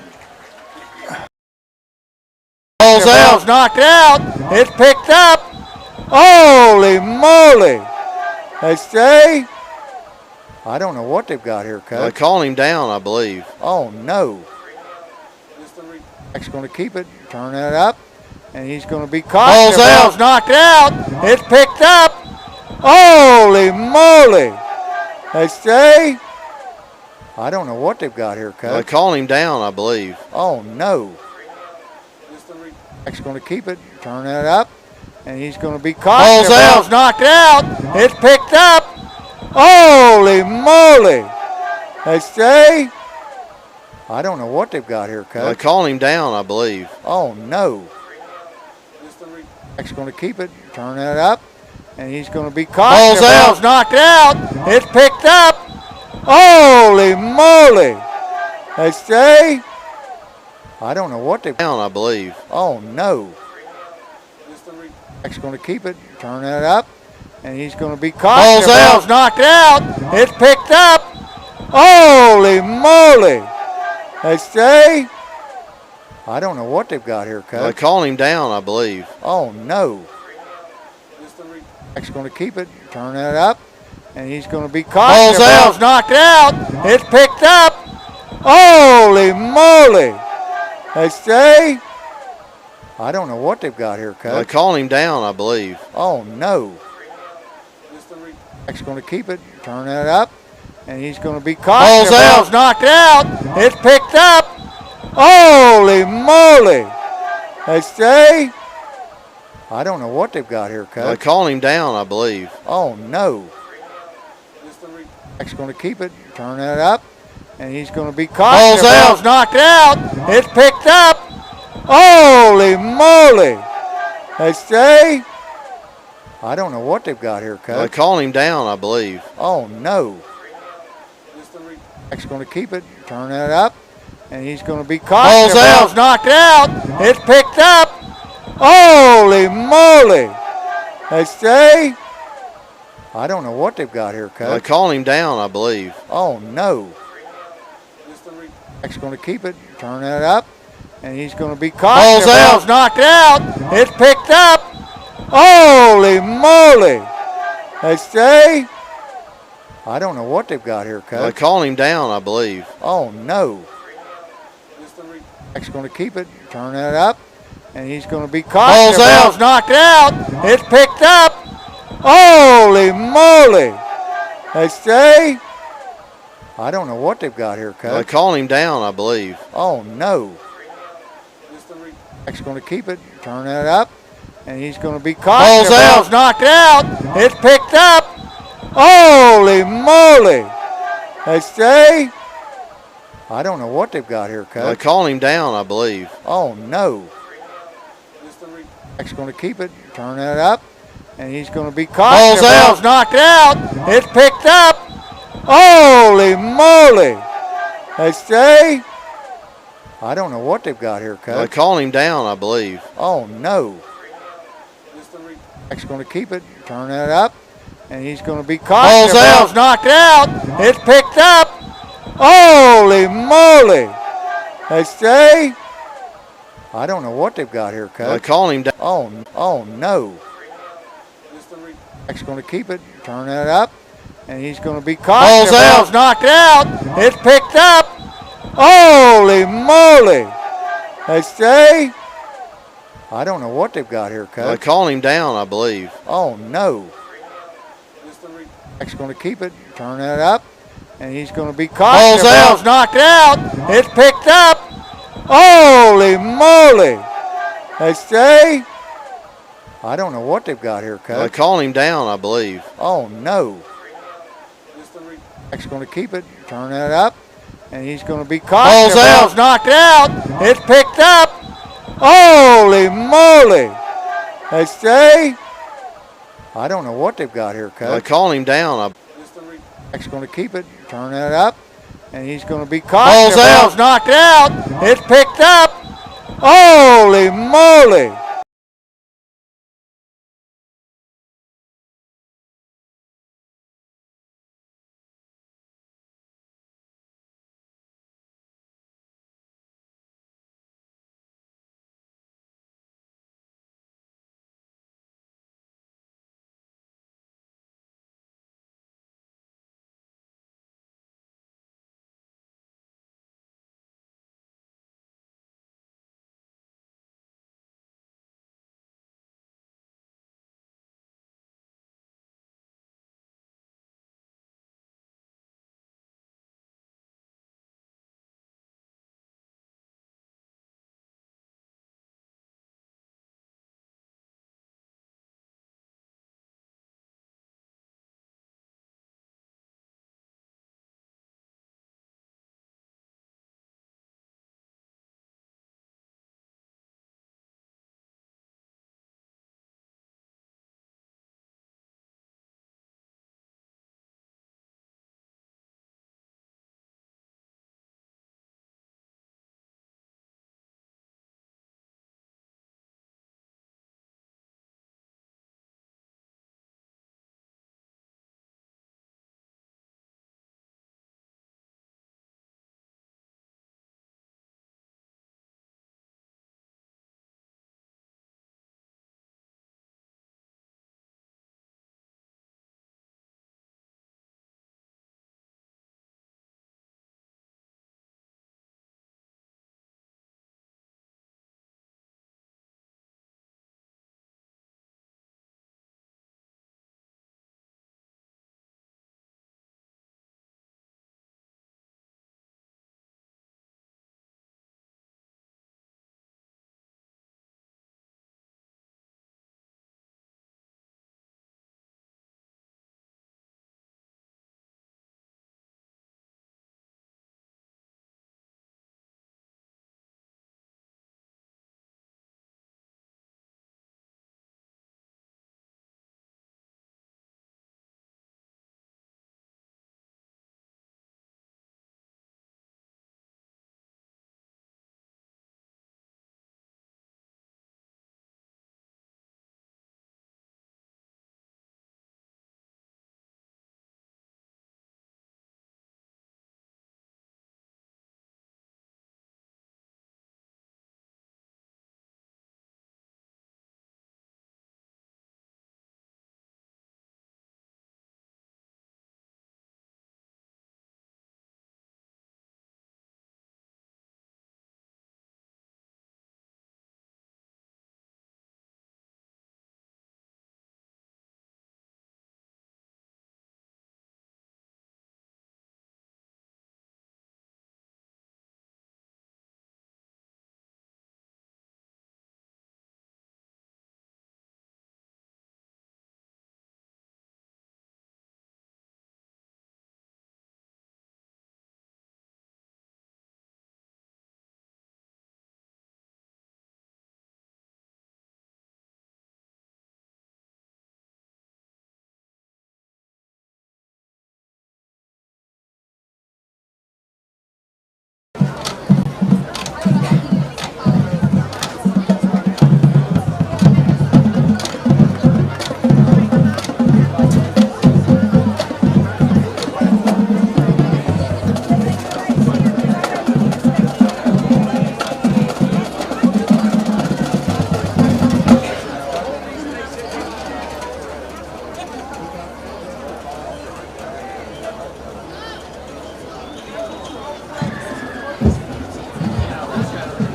Ball's Ball's out. knocked out. It's picked up. Holy moly. They say, I don't know what they've got here, They Coach. called him down, I believe. Oh, no. He's going to keep it, turn it up, and he's going to be caught. Ball's The out. Ball's knocked out. It's picked up. Holy moly. They say, I don't know what they've got here, They Coach. called him down, I believe. Oh, no. He's going to keep it, turn it up, and he's going to be caught. Ball's The out. Ball's knocked out. It's picked up. Holy moly. They say, I don't know what they've got here, They Coach. called him down, I believe. Oh, no. He's going to keep it, turn it up, and he's going to be caught. Ball's The out. Ball's knocked out. It's picked up. Holy moly. They say, I don't know what they Down, I believe. Oh no. Jack's going to keep it, turn it up, and he's going to be caught. Ball's The out. ball's knocked out. It's picked up. Holy moly. They say, I don't know what they've got here, They're Coach. calling him down, I believe. Oh no. Jack's going to keep it, turn it up, and he's going to be caught. Ball's The ball's out. knocked out. It's picked up. Holy moly. They say, I don't know what they've got here, They're Coach. calling him down, I believe. Oh no. Jack's going to keep it, turn it up, and he's going to be caught. Ball's The out. ball's knocked out. It's picked up. Holy moly. They say, I don't know what they've got here, They're Coach. calling him down, I believe. Oh no. Jack's going to keep it, turn it up, and he's going to be caught. Ball's The out. ball's knocked out. It's picked up. Holy moly. They say, I don't know what they've got here, They're Coach. calling him down, I believe. Oh no. Jack's going to keep it, turn it up, and he's going to be caught. Ball's The out. ball's knocked out. It's picked up. Holy moly. They say, I don't know what they've got here, They're Coach. calling him down, I believe. Oh no. Jack's going to keep it, turn it up, and he's going to be caught. Ball's The out. ball's knocked out. It's picked up. Holy moly. They say, I don't know what they've got here, They're Coach. calling him down, I believe. Oh no. Jack's going to keep it, turn it up, and he's going to be caught. Ball's The ball's out. knocked out. It's picked up. Holy moly. They say, I don't know what they've got here, They're Coach. calling him down, I believe. Oh no. Jack's going to keep it, turn it up, and he's going to be caught. Ball's The out. ball's knocked out. It's picked up. Holy moly. They say, I don't know what they've got here, They're Coach. calling him down, I believe. Oh no. Jack's going to keep it, turn it up, and he's going to be caught. Ball's The out. ball's knocked out. It's picked up. Holy moly. They say, I don't know what they've got here, They're Coach. calling him down, I believe. Oh no. Jack's going to keep it, turn it up, and he's going to be caught. Ball's The out. ball's knocked out. It's picked up. Holy moly. They say, I don't know what they've got here, They're Coach. calling him down. Oh no. Jack's going to keep it, turn it up, and he's going to be caught. Ball's The out. ball's knocked out. It's picked up. Holy moly. They say, I don't know what they've got here, They're Coach. calling him down, I believe. Oh no. Jack's going to keep it, turn it up, and he's going to be caught. Ball's The out. ball's knocked out. It's picked up. Holy moly. They say, I don't know what they've got here, They're Coach. calling him down, I believe. Oh no. Jack's going to keep it, turn it up, and he's going to be caught. Ball's The out. ball's knocked out. It's picked up. Holy moly. They say, I don't know what they've got here, They're Coach. calling him down. Jack's going to keep it, turn it up, and he's going to be caught. Ball's The out. ball's knocked out. It's picked up. Holy moly.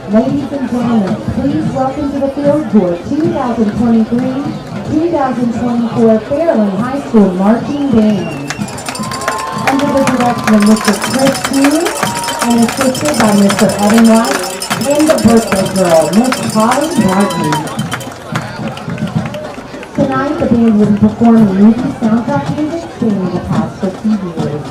Ladies and gentlemen, please welcome to the field your 2023-2024 Fairland High School Marching Band. Under the direction of Mr. Chris Hughes and assisted by Mr. Evan White and the birthday girl, Miss Holly Martin. Tonight, the band will be performing movie soundtrack music spanning the past 50 years.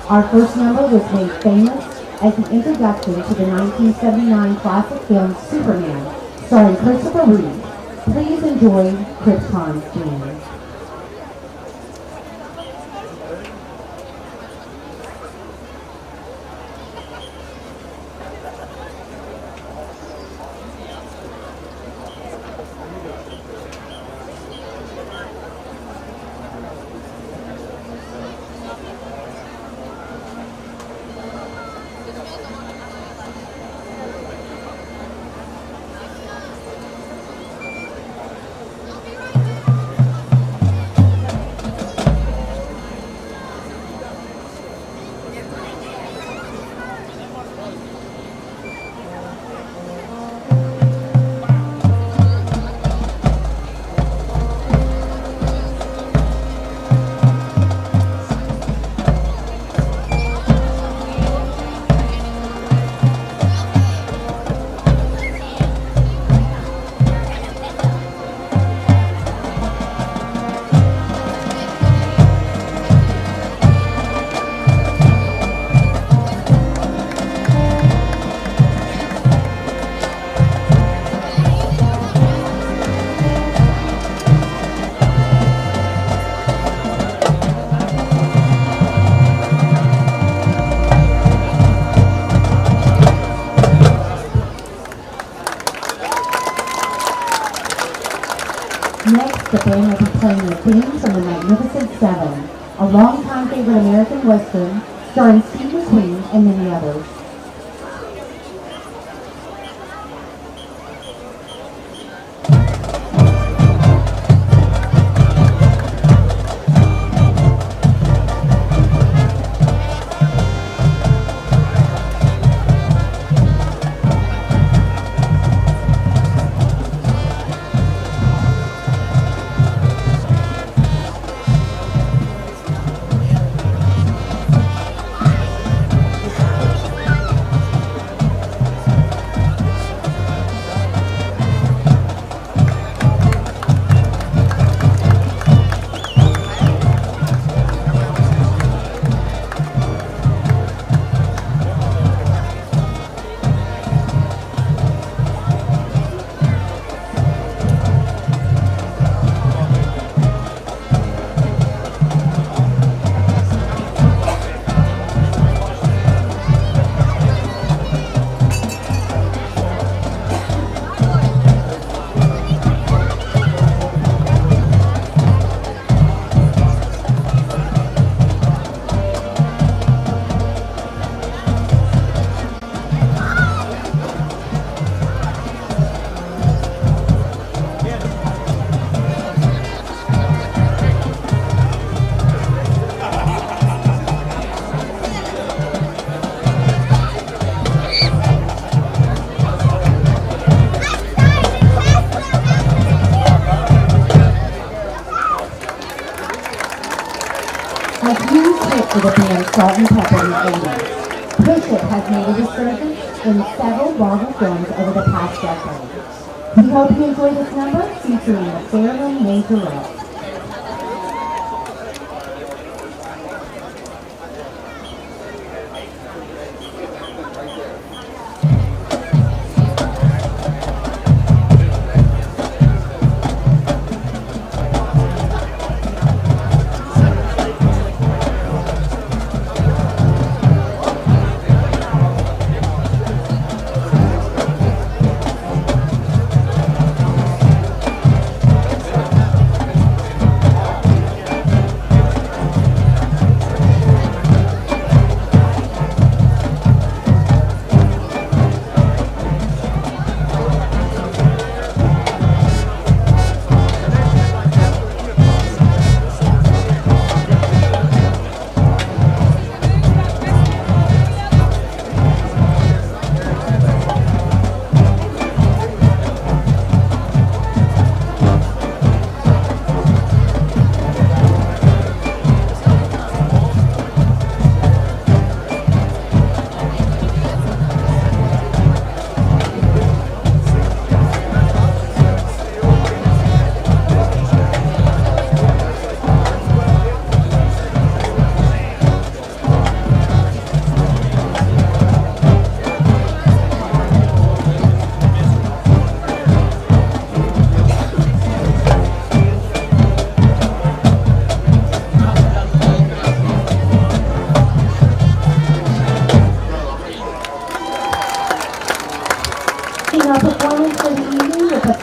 Our first number was made famous as the introduction to the 1979 classic film Superman, starring Christopher Reeve. Please enjoy Chris Kahn's band. Next, the band will be playing the theme from The Magnificent Seven, a longtime favorite American Western starring Steve McQueen and many others. A huge hit for the band Salt and Pepper in the 80s. Bishop has made a resurgence in several Marvel films over the past decade. We hope you enjoy this number featuring the Fairland Majorette.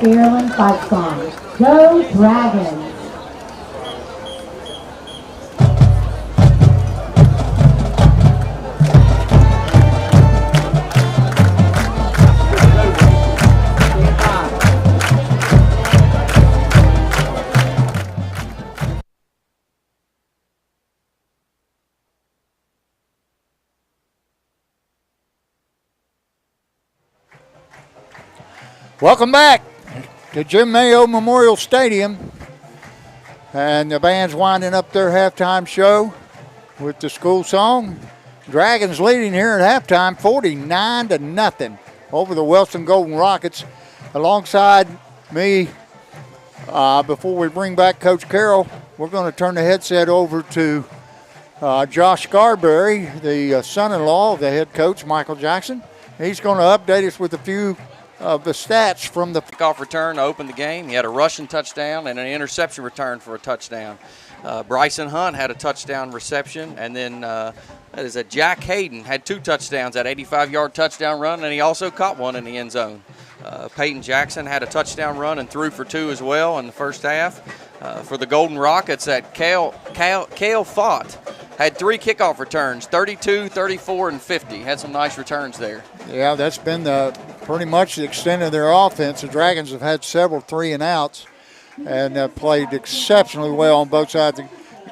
Fairland fight song. Go Dragons! Welcome back to Jim Mayo Memorial Stadium. And the band's winding up their halftime show with the school song. Dragons leading here at halftime 49-0 over the Wellston Golden Rockets. Alongside me, before we bring back Coach Carroll, we're going to turn the headset over to Josh Scarberry, the son-in-law of the head coach, Michael Jackson. He's going to update us with a few of the stats from the Kickoff return to open the game. He had a rushing touchdown and an interception return for a touchdown. Bryson Hunt had a touchdown reception, and then Jack Hayden had 2 touchdowns, that 85-yard touchdown run, and he also caught one in the end zone. Peyton Jackson had a touchdown run and threw for 2 as well in the first half. For the Golden Rockets, that Cale Fott had 3 kickoff returns, 32, 34, and 50. Had some nice returns there. Yeah, that's been pretty much the extent of their offense. The Dragons have had several 3-and-outs and played exceptionally well on both sides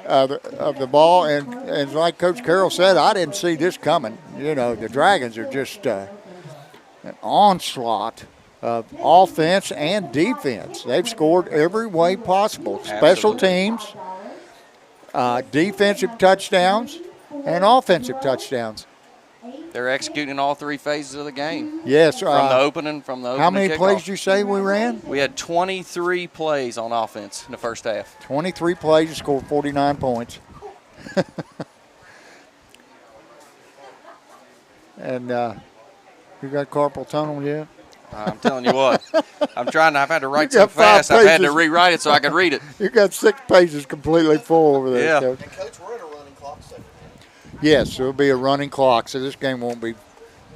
of the ball. And like Coach Carroll said, I didn't see this coming. You know, the Dragons are just an onslaught of offense and defense. They've scored every way possible. Special teams, defensive touchdowns, and offensive touchdowns. They're executing all 3 phases of the game. Yes. From the opening How many kickoff. plays did you say we ran? We had 23 plays on offense in the first half. 23 plays and scored 49 points. And you got carpal tunnel yet? I'm telling you what. I've had to write so fast, I've had to rewrite it so I could read it. You got 6 pages completely full over there. Yeah. Coach. And, Coach, we're in a running clock second. Yes, there'll be a running clock, so this game won't be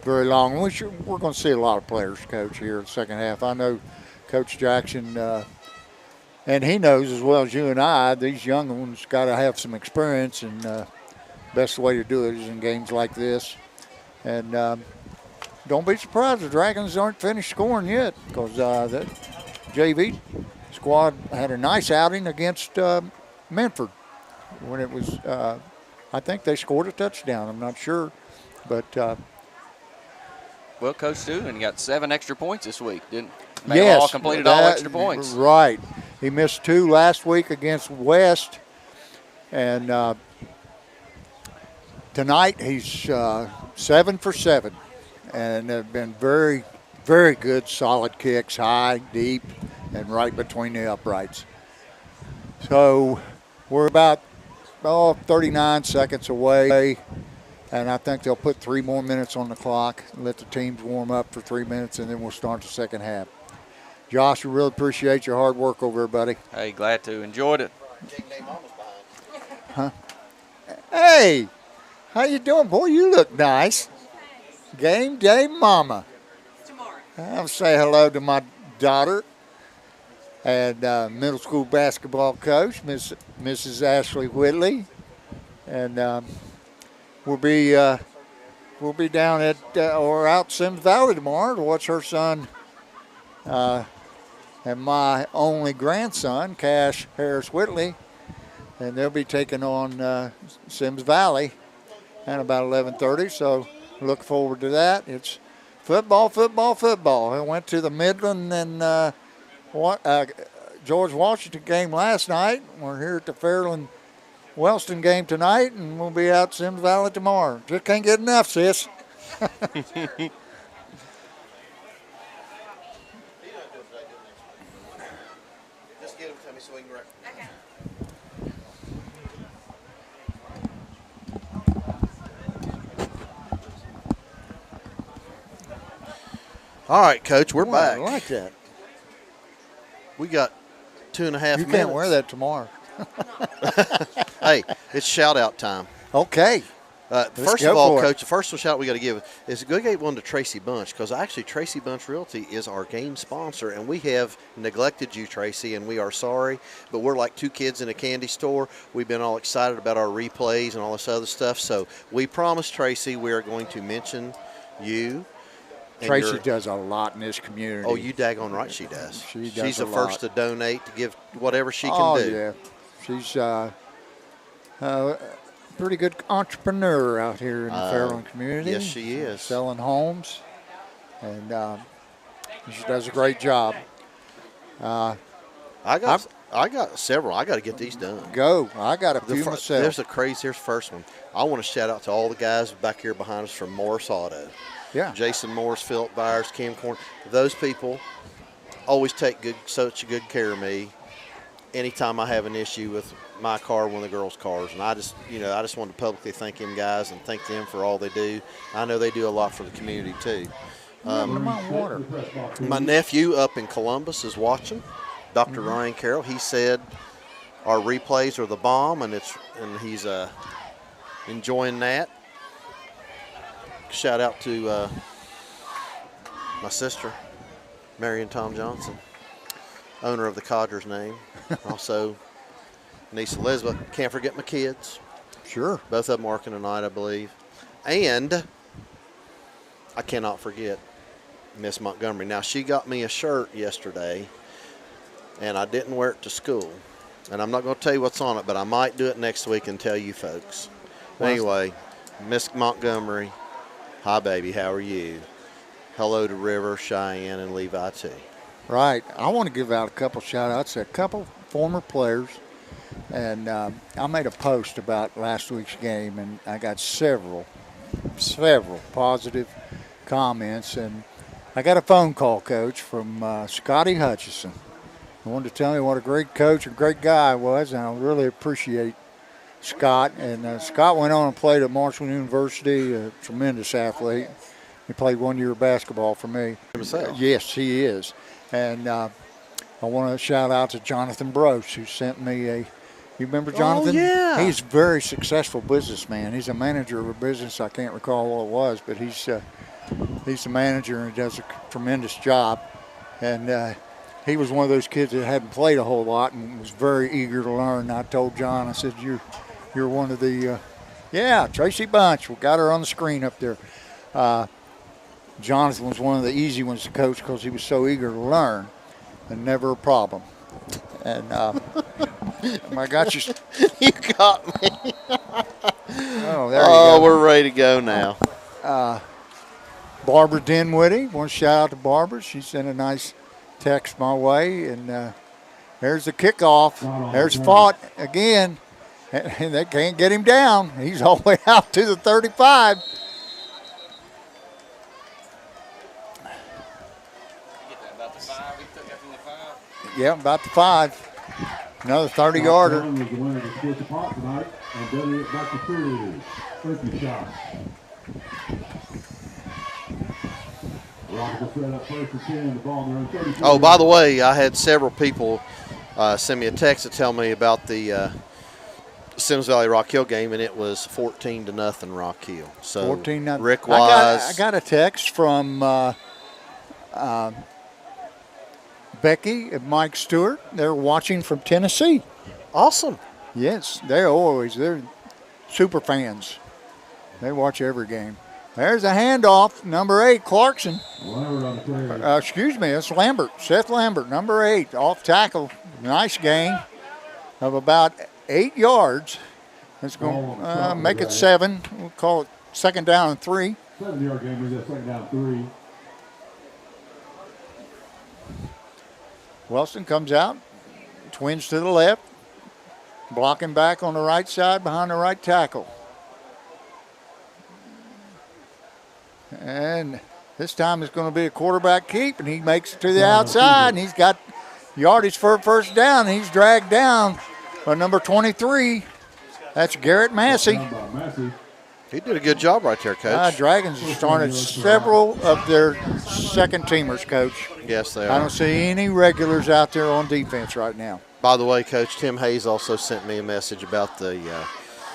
very long. We're going to see a lot of players, Coach, here in the second half. I know Coach Jackson, and he knows as well as you and I, these young ones got to have some experience, and best way to do it is in games like this. And don't be surprised the Dragons aren't finished scoring yet, because the JV squad had a nice outing against Menford when it was I think they scored a touchdown. I'm not sure, but Well, Coach Stewart got 7 extra points this week, didn't? Yes, all completed all extra points. Right. He missed 2 last week against West, and tonight he's 7 for 7, and have been very, very good, solid kicks, high, deep, and right between the uprights. So we're about 39 seconds away, and I think they'll put 3 more minutes on the clock, let the teams warm up for 3 minutes, and then we'll start the second half. Josh, we really appreciate your hard work over there, buddy. Hey, glad to. Enjoyed it. Huh? Hey, how you doing, boy? You look nice. Game day mama. Tomorrow. I'll say hello to my daughter and middle school basketball coach, Mrs. Ashley Whitley, and we'll be down at or out Sims Valley tomorrow to watch her son and my only grandson, Cash Harris Whitley, and they'll be taking on Sims Valley at about 11:30. So look forward to that. It's football. I went to the Midland and George Washington game last night. We're here at the Fairland Wellston game tonight, and we'll be out Sims Valley tomorrow. Just can't get enough, sis. Just get them to me so we can record. Okay. All right, Coach, we're Boy, back. I like that. We got 2.5 minutes. You can't wear that tomorrow. Hey, it's shout-out time. Okay. First of all, Coach, the first shout we got to give is go give one to Tracy Bunch, because actually Tracy Bunch Realty is our game sponsor, and we have neglected you, Tracy, and we are sorry, but we're like two kids in a candy store. We've been all excited about our replays and all this other stuff, so we promised Tracy we are going to mention you. Tracy does a lot in this community. Oh, you daggone right she does. She's the first to donate, to give whatever she can do. Oh, yeah. She's pretty good entrepreneur out here in the Fairland community. Yes, she is. Selling homes, and she does a great job. I got several. I got to get these done. I got a few myself. Here's the first one. I want to shout out to all the guys back here behind us from Morris Auto. Yeah. Jason Morris, Philip Byers, Kim Corn. Those people always take such good care of me. Anytime I have an issue with my car, one of the girls' cars, and I just want to publicly thank them guys and thank them for all they do. I know they do a lot for the community too. My nephew up in Columbus is watching, Dr. Ryan Carroll. He said our replays are the bomb, and he's enjoying that. Shout out to my sister, Marion Tom Johnson, owner of the Codgers name. Also, niece Elizabeth. Can't forget my kids. Sure. Both of them working tonight, I believe. And I cannot forget Miss Montgomery. Now, she got me a shirt yesterday, and I didn't wear it to school. And I'm not going to tell you what's on it, but I might do it next week and tell you folks. Anyway, Miss Montgomery, hi, baby. How are you? Hello to River, Cheyenne, and Levi, too. Right. I want to give out a couple shout-outs to a couple former players. And I made a post about last week's game, and I got several positive comments. And I got a phone call, Coach, from Scotty Hutchison. He wanted to tell me what a great coach, a great guy I was, and I really appreciate Scott. And Scott went on and played at Marshall University, a tremendous athlete. He played 1 year of basketball for me. Himself. Yes, he is. And I want to shout out to Jonathan Broche, who sent me you remember Jonathan? Oh, yeah. He's a very successful businessman. He's a manager of a business. I can't recall what it was, but he's the manager and does a tremendous job. And he was one of those kids that hadn't played a whole lot and was very eager to learn. And I told John, I said, you're one of the, Tracy Bunch. We got her on the screen up there. Jonathan was one of the easy ones to coach because he was so eager to learn and never a problem. And I got you. You got me. Oh, there you go. We're ready to go now. Barbara Dinwiddie. Want to shout out to Barbara. She sent a nice text my way. And there's the kickoff. There's Fought again. And they can't get him down. He's all the way out to the 35. Yeah, about the 5. Another 30-yarder. Was the winner to split the pot tonight and donate it back to cheerleaders. Thank you, Sean. Rockets will set up first and 10. The ball on their own 34. Oh, by the way, I had several people send me a text to tell me about the Sims Valley Rock Hill game, and it was 14-0 Rock Hill. So 14-0. Rick Wise. I got a text from Becky and Mike Stewart. They're watching from Tennessee. Awesome. Yes, they're super fans. They watch every game. There's a handoff, number 8, Clarkson. Excuse me, it's Lambert, Seth Lambert, number 8, off tackle. Nice gain of about 8 yards. It's going to make it 7. We'll call it 2nd down and 3. 7-yard game is a 2nd down 3. Wellston comes out, twins to the left, blocking back on the right side behind the right tackle. And this time it's going to be a quarterback keep, and he makes it to the outside, and he's got yardage for a first down. He's dragged down by number 23. That's Garrett Massey. He did a good job right there, Coach. Dragons have started several of their second-teamers, Coach. Yes, they are. I don't see any regulars out there on defense right now. By the way, Coach, Tim Hayes also sent me a message about the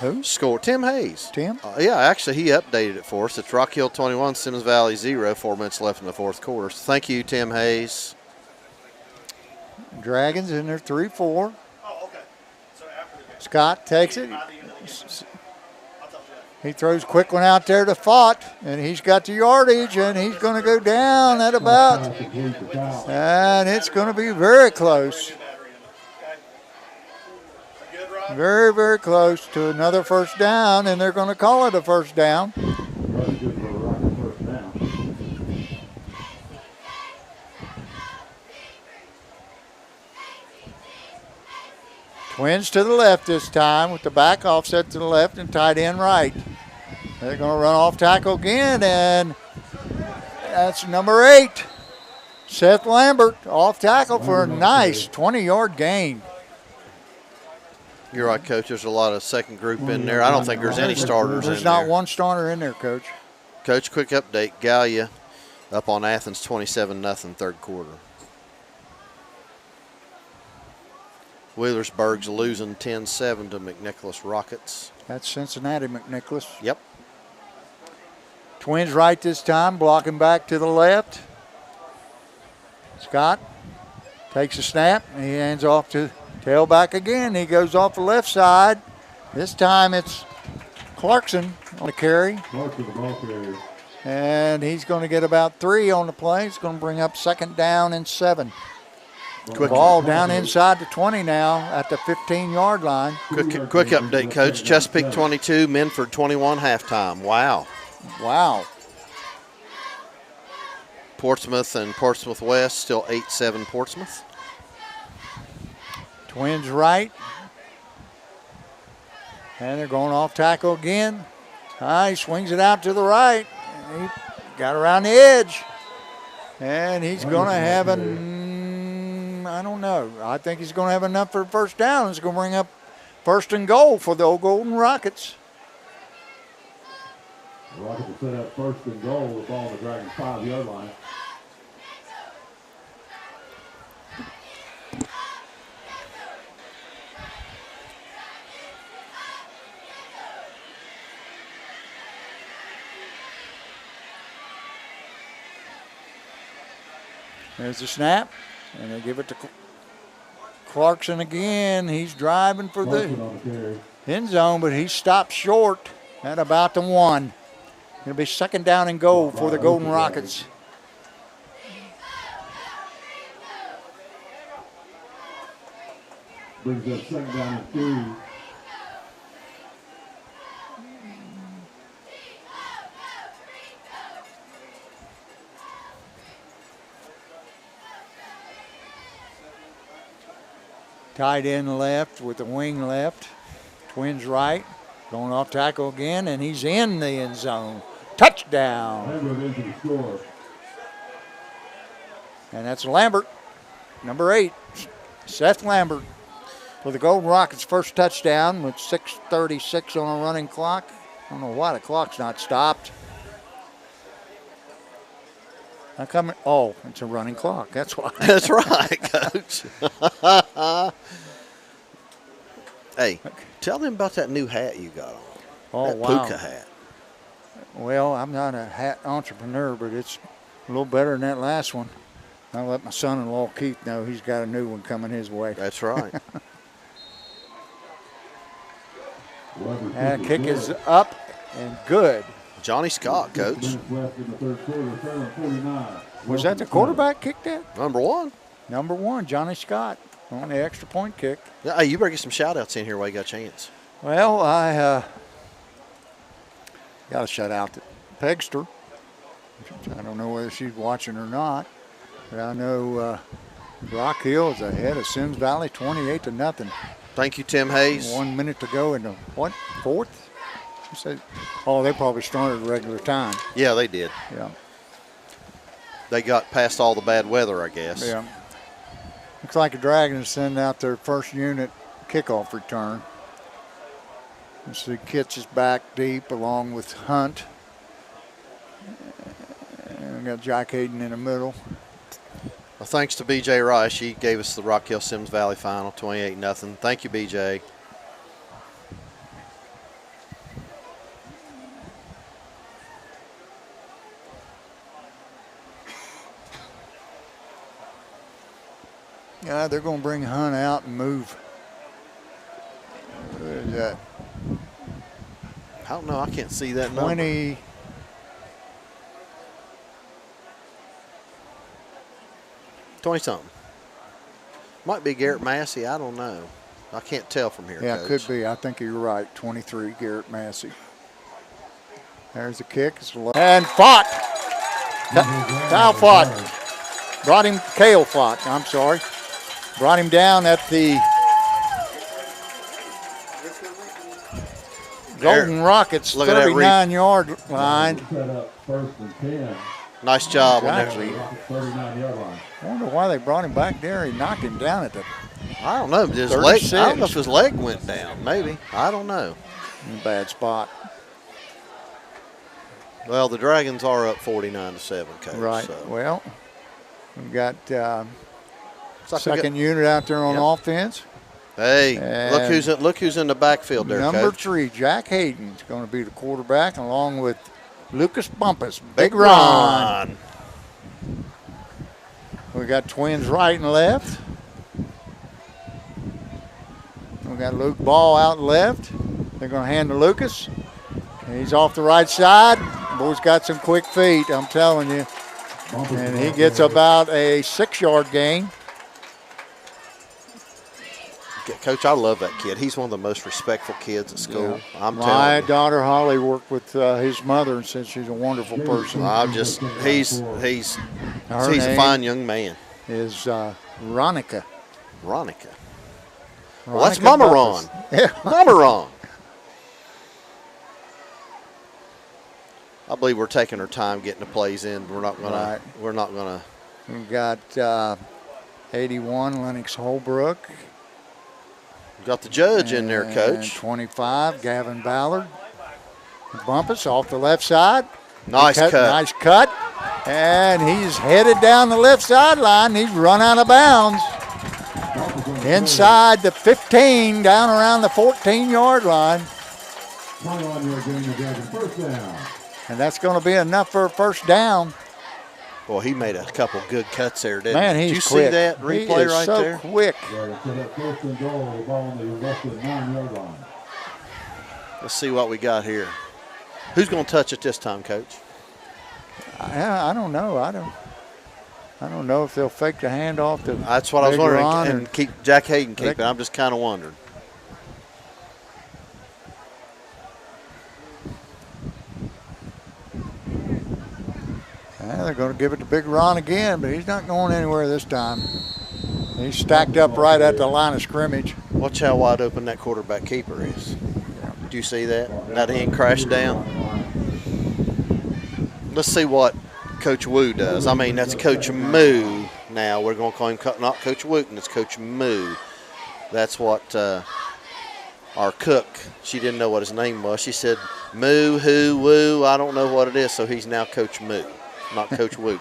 Who? Score. Tim Hayes. Tim? Yeah, actually, he updated it for us. It's Rock Hill 21, Simmons Valley 0, 4 minutes left in the fourth quarter. So thank you, Tim Hayes. Dragons in there 3-4. Scott takes it. He throws a quick one out there to Fott, and he's got the yardage, and he's going to go down at about, and it's going to be very close. Very, very close to another first down, and they're going to call it a first down. Twins to the left this time with the back offset to the left and tight end right. They're going to run off tackle again, and that's number 8. Seth Lambert off tackle for a nice 20-yard gain. You're right, Coach. There's a lot of second group in there. I don't think there's any starters in there. There's not one starter in there, Coach. Coach, quick update. Gallia up on Athens 27-0 third quarter. Wheelersburg's losing 10-7 to McNicholas Rockets. That's Cincinnati McNicholas. Yep. Twins right this time, blocking back to the left. Scott takes a snap, and he hands off to tailback again. He goes off the left side. This time it's Clarkson on the carry. And he's going to get about 3 on the play. He's going to bring up second down and 7. Ball down inside the 20 now at the 15-yard line. Quick update, Coach. Chesapeake 22, Minford 21 halftime. Wow. Wow. Portsmouth and Portsmouth West still 8-7 Portsmouth. Twins right. And they're going off tackle again. He swings it out to the right. He got around the edge. And he's going to have I don't know. I think he's going to have enough for a first down. It's going to bring up first and goal for the old Golden Rockets. The Rockets will set up first and goal. The ball on the Dragons' 5-yard line. There's the snap, and they give it to Clarkson again. He's driving for the end zone, but he stopped short at about the 1. It'll be second down and goal for the Golden Rockets. Brings up second down and 3. Tight end left with the wing left. Twins right. Going off tackle again, and he's in the end zone. Touchdown. And that's Lambert, number 8. Seth Lambert for the Golden Rockets' first touchdown with 6:36 on a running clock. I don't know why the clock's not stopped. How come? Oh, it's a running clock. That's why. That's right, Coach. Hey, tell them about that new hat you got on. Oh, that wow. puka hat. Well, I'm not a hat entrepreneur, but it's a little better than that last one. I'll let my son-in-law Keith know he's got a new one coming his way. That's right. And kick is up and good. Johnny Scott, Coach. Was that the quarterback kicked that? Number 1. Number 1, Johnny Scott on the extra point kick. Yeah, hey, you better get some shout-outs in here while you got a chance. Well, I got to shout out to Pegster. I don't know whether she's watching or not, but I know Rock Hill is ahead of Sims Valley 28-0. Thank you, Tim Hayes. 1 minute to go in the, fourth? You said, oh, they probably started regular time. Yeah, they did. Yeah. They got past all the bad weather, I guess. Yeah. Looks like the Dragons send out their first unit kickoff return. You see Kitts is back deep along with Hunt. And we got Jack Hayden in the middle. Well, thanks to B.J. Rice. He gave us the Rock Hill Sims Valley final, 28-0. Thank you, B.J. They're going to bring Hunt out and move. What is that? I don't know. I can't see that number. 20. 20-something. Might be Garrett Massey. I don't know. I can't tell from here, Yeah, Coach. it could be. I think you're right. 23, Garrett Massey. There's the kick. And fought. Kyle fought. Brought him, Cale fought, I'm sorry. Brought him down at the Golden Rockets 39-yard line. Set up 1st and 10. Nice job on Exactly. that. 39-yard line. I wonder why they brought him back there. He knocked him down at the I don't know. His 36. leg, I don't know if his leg went down. Maybe. I don't know. bad spot. Well, the Dragons are up 49-7, Coach. Right. So. Well, we've got It's like second unit out there on offense. Hey, And look who's in the backfield there, Number Coach. 3, Jack Hayden, is going to be the quarterback, along with Lucas Bumpus, Big Ron. We got twins right and left. We got Luke Ball out left. They're going to hand to Lucas. He's off the right side. Boy's got some quick feet, I'm telling you. And he gets about a 6-yard gain. Coach, I love that kid. He's one of the most respectful kids at school. Yeah. I'm My telling you. daughter Holly worked with his mother, and said she's a wonderful person. He's Her a name fine young man. is Ronica. Ronica. Well, that's Ronica Mama Bumpus. Ron. Yeah. Mama Ron. I believe we're taking our time getting the plays in. We're not gonna. Right. We're not gonna. We've got 81 Lennox Holbrook. Got the judge in there, And Coach. 25 Gavin Ballard. Bumpus off the left side. Nice cut. Nice cut. And he's headed down the left sideline. He's run out of bounds. Inside the 15, down around the 14-yard line. 21-yard gain of Dragons. First down. And that's going to be enough for a first down. Well, he made a couple good cuts there, didn't Man, he? he's Did you quick. see that He replay is right so there? quick. Dragons set up 1st and goal. The ball on the Wellston 9-yard line. Let's see what we got here. Who's going to touch it this time, Coach? I don't know. I don't know if they'll fake the handoff to That's what I was Big wondering. Ron And keep Jack Hayden keep Rick- it. I'm just kind of wondering. They're going to give it to Big Ron again, but he's not going anywhere this time. He's stacked up right at the line of scrimmage. Watch how wide open that quarterback keeper is. Do you see that? That end crashed down. Let's see what Coach Wu does. I mean, that's Coach Moo now. We're going to call him not Coach Wooten, it's Coach Moo. That's what our cook, she didn't know what his name was. She said, Moo, who, woo, I don't know what it is, so he's now Coach Moo, not Coach Wooten.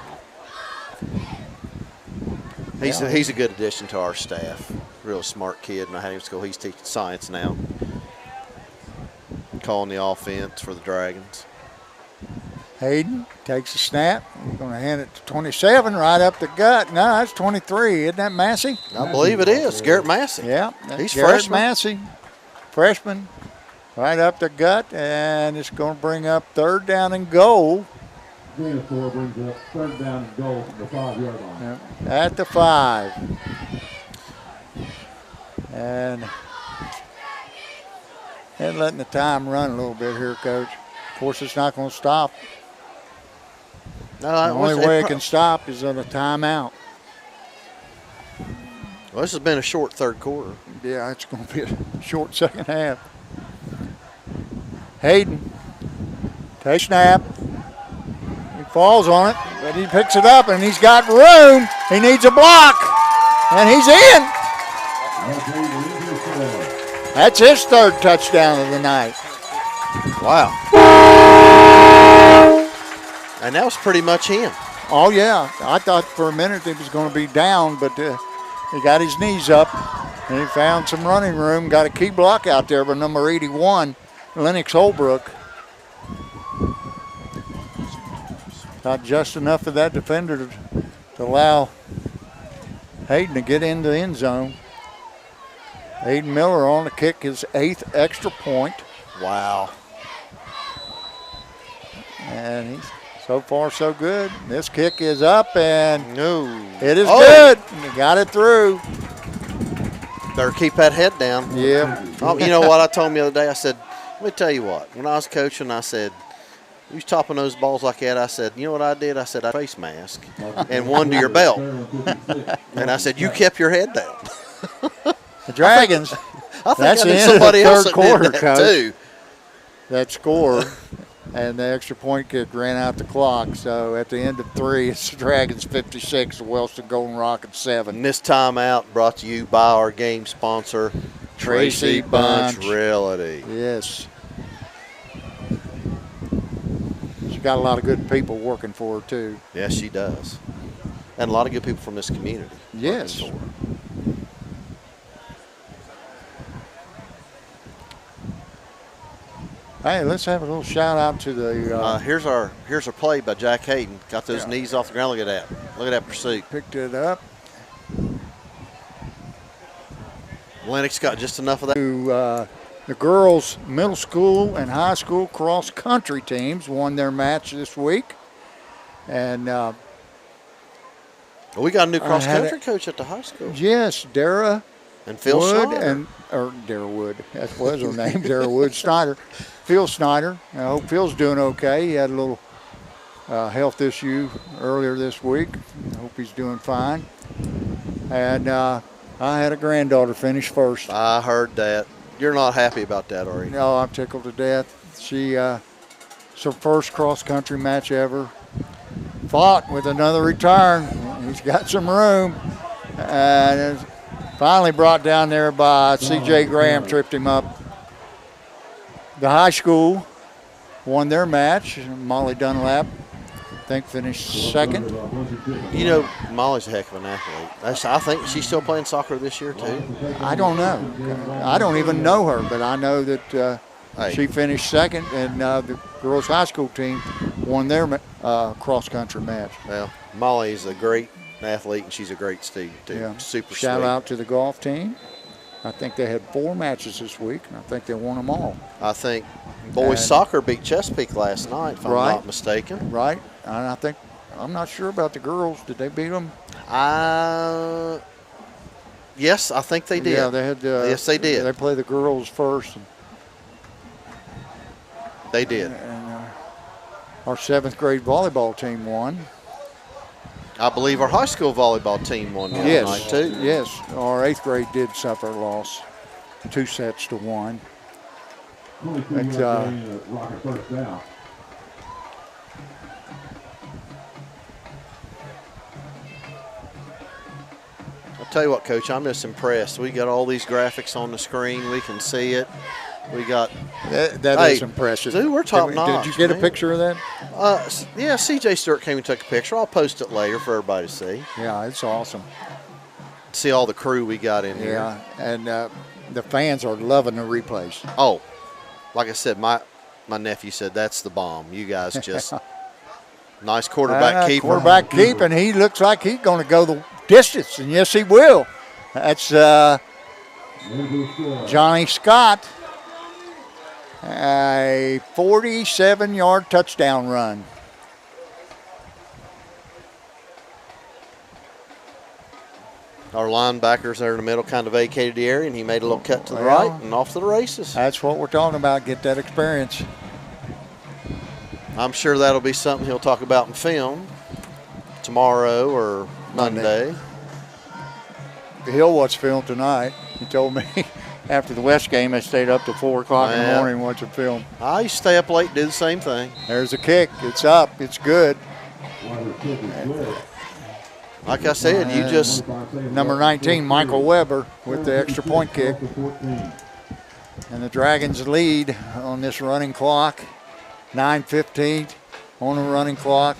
He's a good addition to our staff. Real smart kid, and I had him at school. He's teaching science now. Calling the offense for the Dragons. Hayden takes a snap. He's going to hand it to 27 right up the gut. No, that's 23. Isn't that Massey? I believe it is. Garrett Massey. Yeah. that's He's Garrett freshman. Massey, freshman, right up the gut, and it's going to bring up 3rd down and goal. Gain of 4 brings up 3rd down and goal from the 5-yard line. At the 5. And letting the time run a little bit here, Coach. Of course, it's not going to stop. No, The only way it can stop is on a timeout. Well, this has been a short third quarter. Yeah, it's going to be a short second half. Hayden takes snap. He falls on it, but he picks it up, and he's got room. He needs a block, and he's in. That's his 3rd touchdown of the night. Wow. And that was pretty much him. Oh, yeah. I thought for a minute he was going to be down, but he got his knees up, and he found some running room. Got a key block out there by number 81, Lennox Holbrook. Not just enough of that defender to allow Hayden to get in the end zone. Hayden Miller on the kick, his 8th extra point. Wow. And he's so far so good. This kick is up and No. it is good. He got it through. Better keep that head down. Yeah. Oh, you know what I told him the other day? I said, let me tell you what. When I was coaching, I said, you was topping those balls like that. I said, you know what I did? I said, I face mask and one to your belt. And I said, you kept your head down. The Dragons. I think That's I the knew end of the somebody else third that quarter, did that Coach. too. That score. And the extra point kick ran out the clock. So at the end of 3, it's the Dragons 56, the Wellston Golden Rockets 7. And this timeout brought to you by our game sponsor, Tracy Bunch Bunch. Realty. Yes. She's got a lot of good people working for her, too. Yes, she does. And a lot of good people from this community. Yes. working for her. Hey, let's have a little shout out to the Here's our play by Jack Hayden. Got those knees off the ground. Look at that. Look at that pursuit. picked it up. Lennox got just enough of that. To the girls' middle school and high school cross country teams won their match this week, and We got a new cross had country coach at the high school. yes, Dara And Phil Wood Snyder. Dara Wood. That was her name, Dara Wood Snyder. Phil Snyder. I hope Phil's doing okay. He had a little health issue earlier this week. I hope he's doing fine. And I had a granddaughter finish first. I heard that. You're not happy about that, are you? No, I'm tickled to death. She, it's her first cross-country match ever. Fought with another return. He's got some room. And it's finally brought down there by C.J. Graham, tripped him up. The high school won their match. Molly Dunlap, I think, finished second. You know, Molly's a heck of an athlete. I think she's still playing soccer this year, too. I don't know. I don't even know her, but I know that she finished second, and the girls' high school team won their cross-country match. Well, Molly's a great athlete, and she's a great student, too. Yeah. Super Shout sweet. out to the golf team. I think they had 4 matches this week, and I think they won them all. I think boys And- soccer beat Chesapeake last night, if I'm Right. not mistaken. Right? And I'm not sure about the girls. Did they beat them? Yes, I think they did. Yeah, they had. Yes, they did. They play the girls first. They did. And our 7th grade volleyball team won. I believe our high school volleyball team won the other night, too. Yes. Our 8th grade did suffer a loss, 2-1. It's, Rocket first down. I'll tell you what, Coach, I'm just impressed. We got all these graphics on the screen. We can see it. We got that Hey, is impressive. dude, we're top notch, Did you get man. a picture of that? yeah, CJ Stewart came and took a picture. I'll post it later for everybody to see. Yeah, it's awesome. See all the crew we got in here. Yeah, and the fans are loving the replays. Oh, like I said, my nephew said that's the bomb. You guys just nice quarterback keeper. Quarterback keep, and he looks like he's going to go the distance, and yes, he will. That's Johnny Scott, a 47-yard touchdown run. Our linebackers there in the middle kind of vacated the area, and he made a little cut to the Well, right and off to the races. That's what we're talking about, get that experience. I'm sure that'll be something he'll talk about in film tomorrow or Monday. He'll watch film tonight. He told me after the West game, they stayed up till 4 o'clock in the Yeah. morning watching film. I used to stay up late and do the same thing. There's a kick. It's up. It's good. Like I said, you just Number 19, Michael Weber, with the extra point kick. And the Dragons lead on this running clock. 9:15 on the running clock.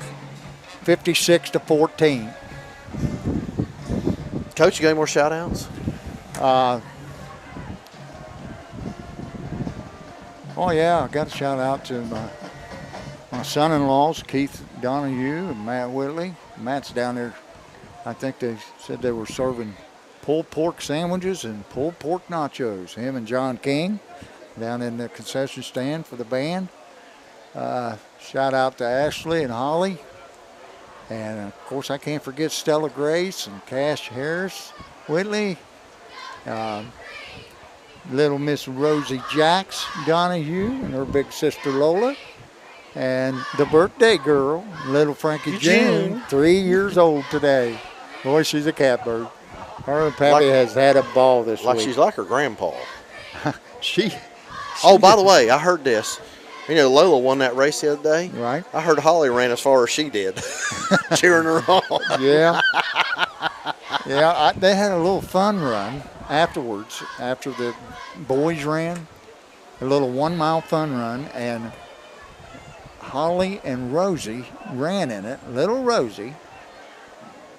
56-14. Coach, you got any more shout outs? Oh, yeah, I got a shout out to my son-in-laws, Keith Donahue and Matt Whitley. Matt's down there I think they said they were serving pulled pork sandwiches and pulled pork nachos. Him and John King down in the concession stand for the band. Shout out to Ashley and Holly. And, of course, I can't forget Stella Grace and Cash Harris Whitley. Little Miss Rosie Jacks Donahue and her big sister Lola. And the birthday girl, little Frankie June, 3 years old today. Boy, she's a catbird. Her and Pappy has had a ball this week. She's like her grandpa. She Oh, by the way, I heard this. You know, Lola won that race the other day. Right. I heard Holly ran as far as she did, cheering her on. Yeah. Yeah, they had a little fun run afterwards, after the boys ran, a little 1 mile fun run, and Holly and Rosie ran in it. Little Rosie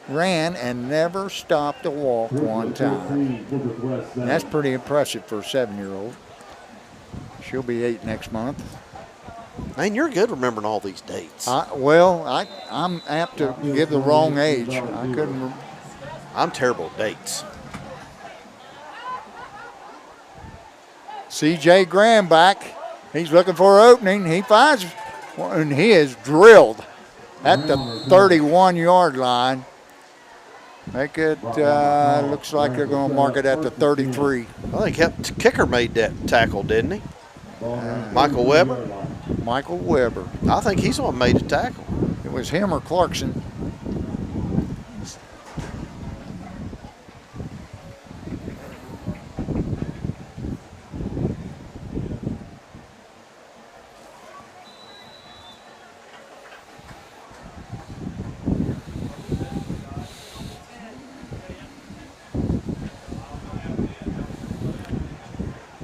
ran and never stopped to walk one time. And that's pretty impressive for a 7-year-old. She'll be 8 next month. Man, you're good remembering all these dates. I'm apt to give the wrong age. I couldn't. I'm terrible at dates. C.J. Graham back. He's looking for an opening. He finds one, and he is drilled at the 31-yard line. Make it, looks like they're going to mark it at the 33. Well, kicker made that tackle, didn't he? Michael Weber? Michael Weber. I think he's the one who made the tackle. It was him or Clarkson.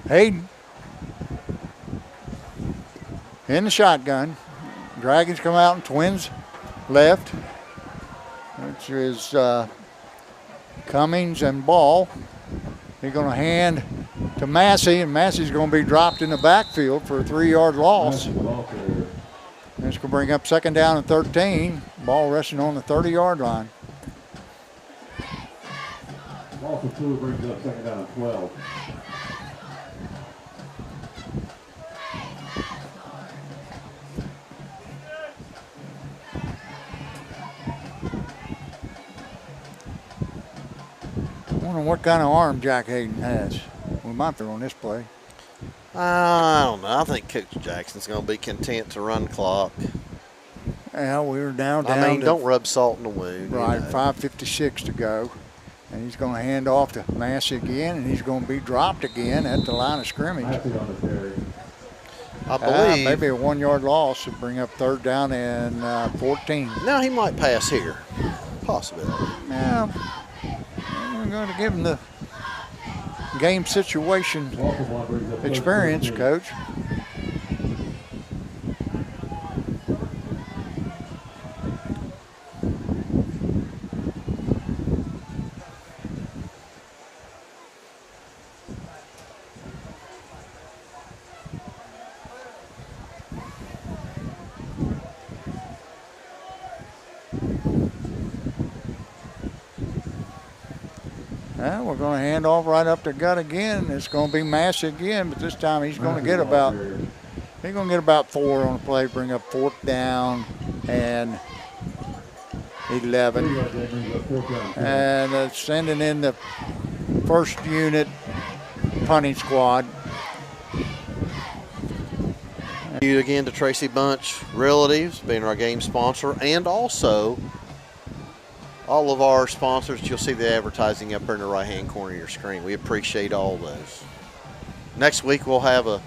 Hayden in the shotgun. Dragons come out and twins left, which is Cummings and Ball. He's going to hand to Massey, and Massey's going to be dropped in the backfield for a 3-yard loss. It's going to bring up 2nd down and 13. Ball resting on the 30-yard line. Ball for 2 brings up 2nd down and 12. I wonder what kind of arm Jack Hayden has. We might throw on this play. I don't know. I think Coach Jackson's going to be content to run clock. Yeah, we were down. I mean, don't rub salt in the wound. Right, you know. 5:56 to go. And he's going to hand off to Massey again, and he's going to be dropped again at the line of scrimmage. I believe. Maybe a 1-yard loss would bring up 3rd down and 14. No, he might pass here. Possibility. Yeah, we're going to give him the game situation experience, Coach. Well, we're going to hand off right up to gut again. It's going to be Massey again, but this time he's going to get about 4 on the play, bring up 4th down and 11. And sending in the first unit punting squad. Thank you again to Tracy Bunch Relatives, being our game sponsor, and also all of our sponsors. You'll see the advertising up there in the right-hand corner of your screen. We appreciate all those. Next week we'll have a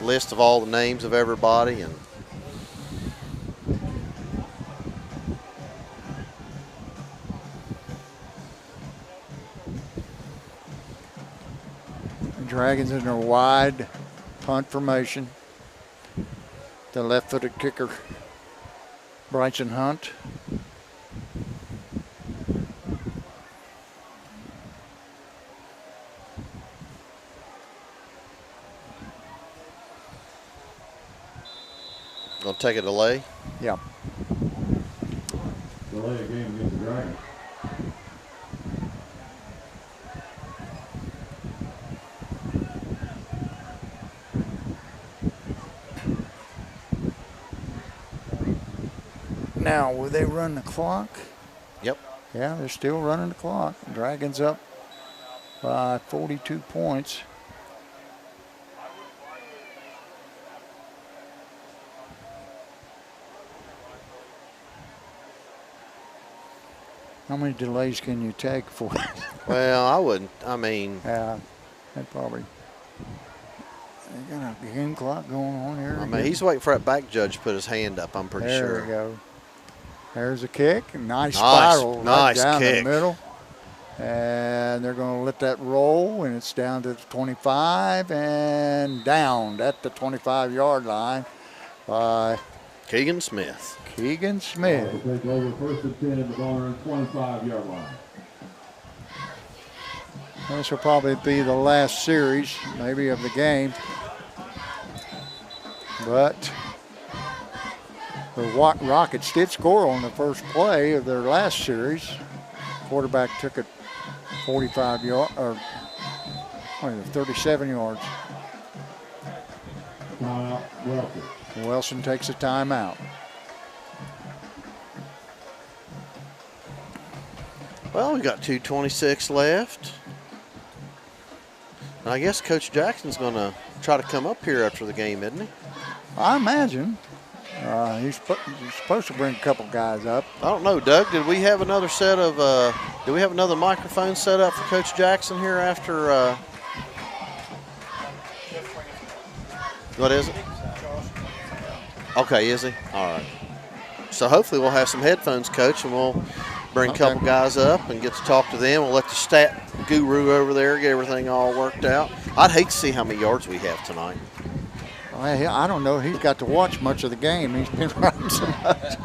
list of all the names of everybody, and The Dragons in their wide punt formation. The left-footed kicker, Bryson Hunt. gonna take a delay. Yeah. Delay a game against the Dragons. Now, will they run the clock? Yep. Yeah, they're still running the clock. Dragons up by 42 points. How many delays can you take for it? Well, I wouldn't. I mean. Yeah, that probably. They got a game clock going on here. I mean, he's waiting for that back judge to put his hand up, I'm pretty sure. There we go. There's a kick. Nice spiral right down kick. the middle. And they're going to let that roll, and it's down to the 25 and down at the 25-yard line by Keegan Smith. Keegan Smith. Take over first and 10 at the ball around 25-yard line. This will probably be the last series, maybe, of the game. But the Rockets did score on the first play of their last series. Quarterback took it 45 yards, or 37 yards. Timeout, Wellston. Wellston takes a timeout. Well, we got 2:26 left. And I guess Coach Jackson's going to try to come up here after the game, isn't he? I imagine. He's supposed to bring a couple guys up. I don't know, Doug. Did we have another set of? Do we have another microphone set up for Coach Jackson here after? What is it? Okay, is he? All right. So hopefully we'll have some headphones, Coach, and we'll bring a couple guys up and get to talk to them. We'll let the stat guru over there get everything all worked out. I'd hate to see how many yards we have tonight. I don't know. He's got to watch much of the game. He's been running so much.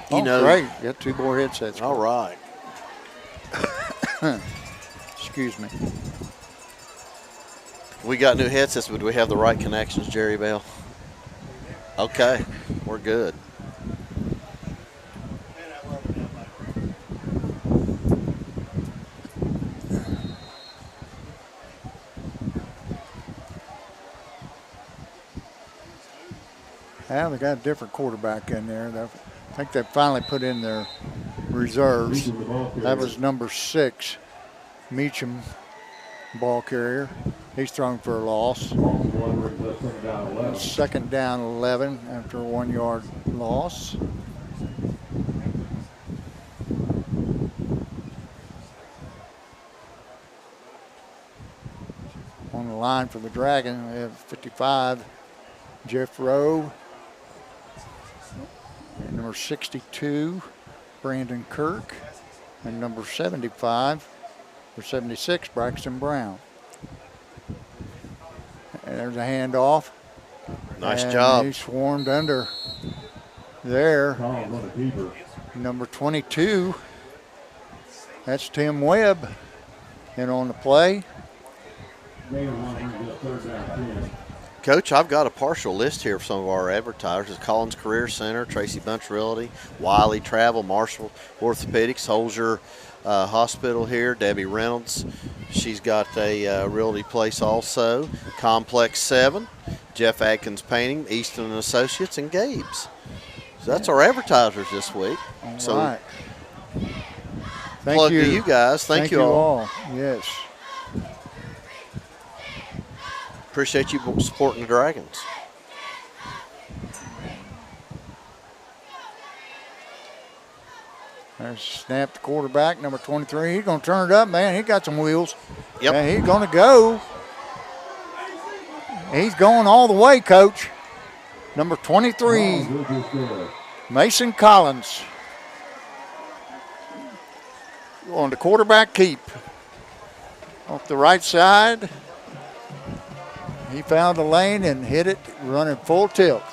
You know, great. Got two more headsets. All right. Excuse me. We got new headsets, but do we have the right connections, Jerry Bell? Okay, we're good. Yeah, they got a different quarterback in there. I think they finally put in their reserves. That was number 6, Meacham, ball carrier. He's thrown for a loss. Second down 11 after a 1-yard loss. On the line for the Dragon, we have 55, Jeff Rowe. And number 62, Brandon Kirk. And number 75, or 76, Braxton Brown. And there's a handoff. Nice and job. He swarmed under there. Number 22, that's Tim Webb. And on the play. Coach, I've got a partial list here of some of our advertisers. Collins Career Center, Tracy Bunch Realty, Wiley Travel, Marshall Orthopedics, Holzer Hospital here, Debbie Reynolds. She's got a realty place also. Complex 7, Jeff Adkins Painting, Easton & Associates, and Gabe's. So that's our advertisers this week. All so right. plug to you guys. Thank you all. Yes. Appreciate you supporting the Dragons. There's snap the quarterback, number 23. He's going to turn it up, man. He got some wheels. Yep. And he's going to go. He's going all the way, Coach. Number 23, Mason Collins. On the quarterback keep. Off the right side. He found a lane and hit it, running full tilt.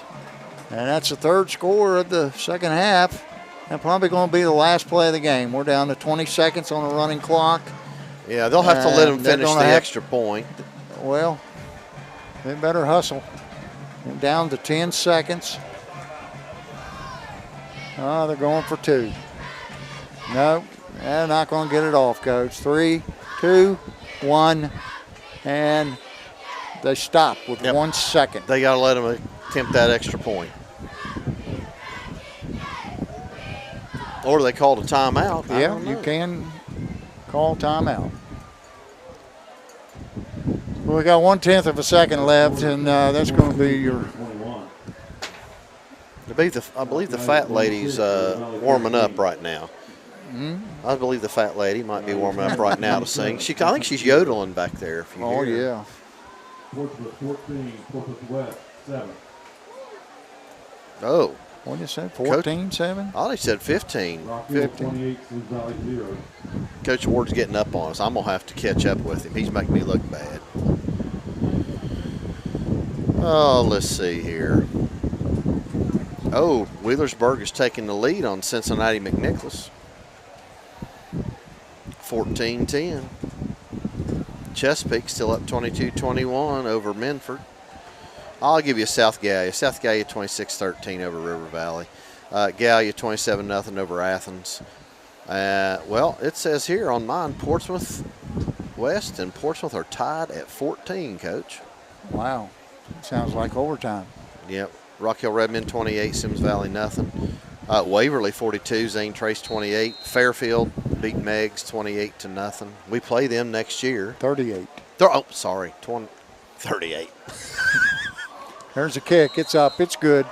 And that's the third score of the second half. And probably going to be the last play of the game. We're down to 20 seconds on a running clock. Yeah, they'll have to let him finish the extra point. Well, they better hustle. We're down to 10 seconds. Oh, they're going for 2. No, they're not going to get it off, Coach. 3, 2, 1, and they stop with 1 second. They got to let him attempt that extra point. Or they called a timeout. I Yeah, don't you know. can call timeout. Well, we got 1/10 of a second left, and that's going to be your. I believe the fat lady's warming up right now. I believe the fat lady might be warming up right now to sing. I think she's yodeling back there. If you Oh, hear her. yeah. Portsmouth 14, Portsmouth West 7. Oh, What did you say? 14-7? I thought he said 15. Rockville 28, Smith Valley 0. Coach Ward's getting up on us. I'm going to have to catch up with him. He's making me look bad. Oh, let's see here. Oh, Wheelersburg is taking the lead on Cincinnati McNicholas. 14-10. Chesapeake still up 22-21 over Minford. I'll give you South Gallia. South Gallia 26-13 over River Valley. Gallia 27-0 over Athens. Well, it says here on mine, Portsmouth West and Portsmouth are tied at 14, Coach. Wow. Sounds like overtime. Yep. Rock Hill Redmond 28, Sims Valley nothing. Waverly 42, Zane Trace 28. Fairfield beat Meggs 28-0. We play them next year. 38. 38. There's a kick. It's up. It's good.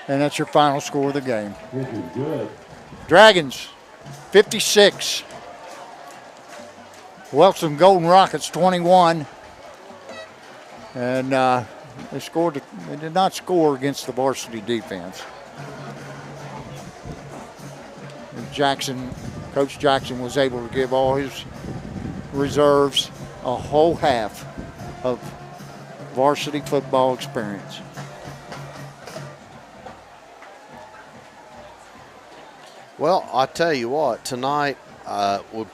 And that's your final score of the game. This is good. Dragons, 56. Wellston Golden Rockets, 21. And they did not score against the varsity defense. And Coach Jackson was able to give all his reserves a whole half of varsity football experience. Well, I tell you what, tonight would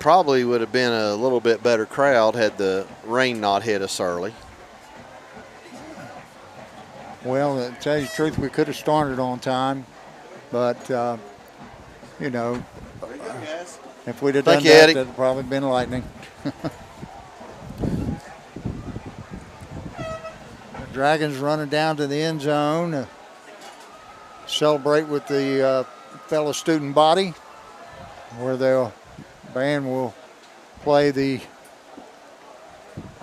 have been a little bit better crowd had the rain not hit us early. Well, to tell you the truth, we could have started on time, but, if we'd have done Thank you, that, Eddie. that'd have probably been lightning. The Dragons running down to the end zone to celebrate with the fellow student body, where the band will play the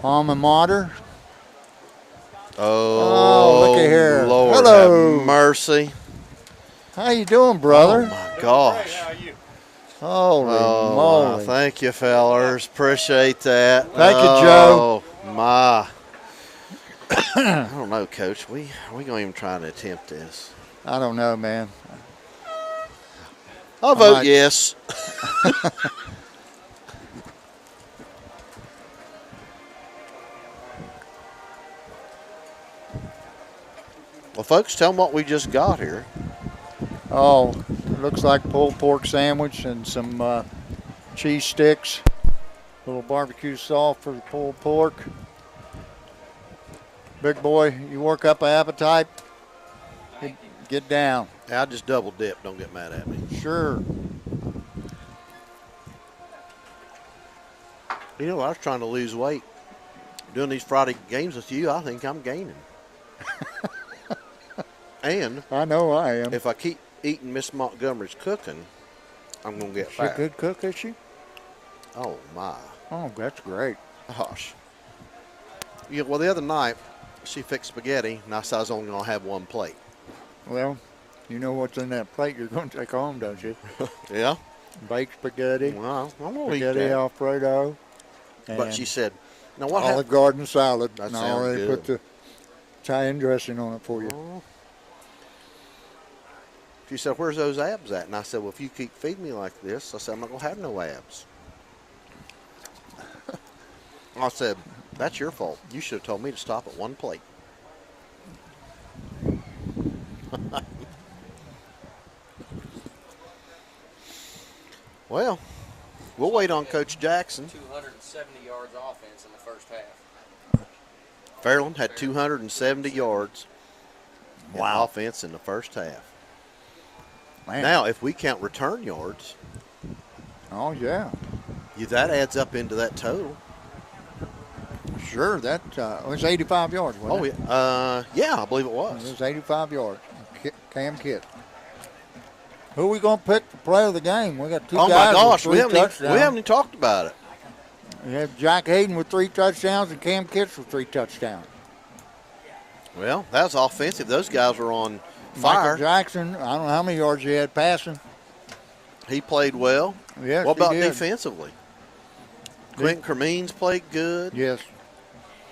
alma mater. Oh, look at here. Lord Hello. have mercy. How you doing, brother? Oh, my gosh. Holy Oh, moly. thank you, fellers. Appreciate that. Thank you, Joe. Oh, my. I don't know, Coach. Are we going to even try to attempt this? I don't know, man. I'll vote might- yes. Well, folks, tell them what we just got here. Oh, it looks like pulled pork sandwich and some cheese sticks. A little barbecue sauce for the pulled pork. Big boy, you work up an appetite, get down. I just double dip. Don't get mad at me. Sure. You know, I was trying to lose weight. Doing these Friday games with you, I think I'm gaining. And I know I am. if I keep eating Miss Montgomery's cooking, I'm going to get She a fat. good cook, is she? Oh, my. Oh, that's great. Gosh. Yeah, well, the other night, she fixed spaghetti, and I said I was only going to have one plate. Well, you know what's in that plate you're going to take home, don't you? Yeah? Baked spaghetti, Well, I'm going to eat spaghetti that. Alfredo, But and she said, now what Olive happened? Garden salad. That And I sounds already good. put the Italian dressing on it for you. Oh. She said, where's those abs at? And I said, well, if you keep feeding me like this, I said, I'm not going to have no abs. I said, that's your fault. You should have told me to stop at one plate. Well, we'll wait on Coach Jackson. 270 yards offense in the first half. Fairland had 270 yards in offense in the first half. Man. Now, if we count return yards, Oh, yeah. that adds up into that total. Sure, that was 85 yards, wasn't Oh, it? yeah. Yeah, I believe it It was. was 85 yards. Cam Kitt. Who are we going to pick for player of the game? We got two Oh guys my gosh, with we 3 haven't touchdowns. even talked about it. We have Jack Hayden with 3 touchdowns and Cam Kitts with 3 touchdowns. Well, that was offensive. Those guys were on Michael fire. Jackson, I don't know how many yards he had passing. He played well. Yes, what about he did. defensively? Quentin Cremines played good. Yes.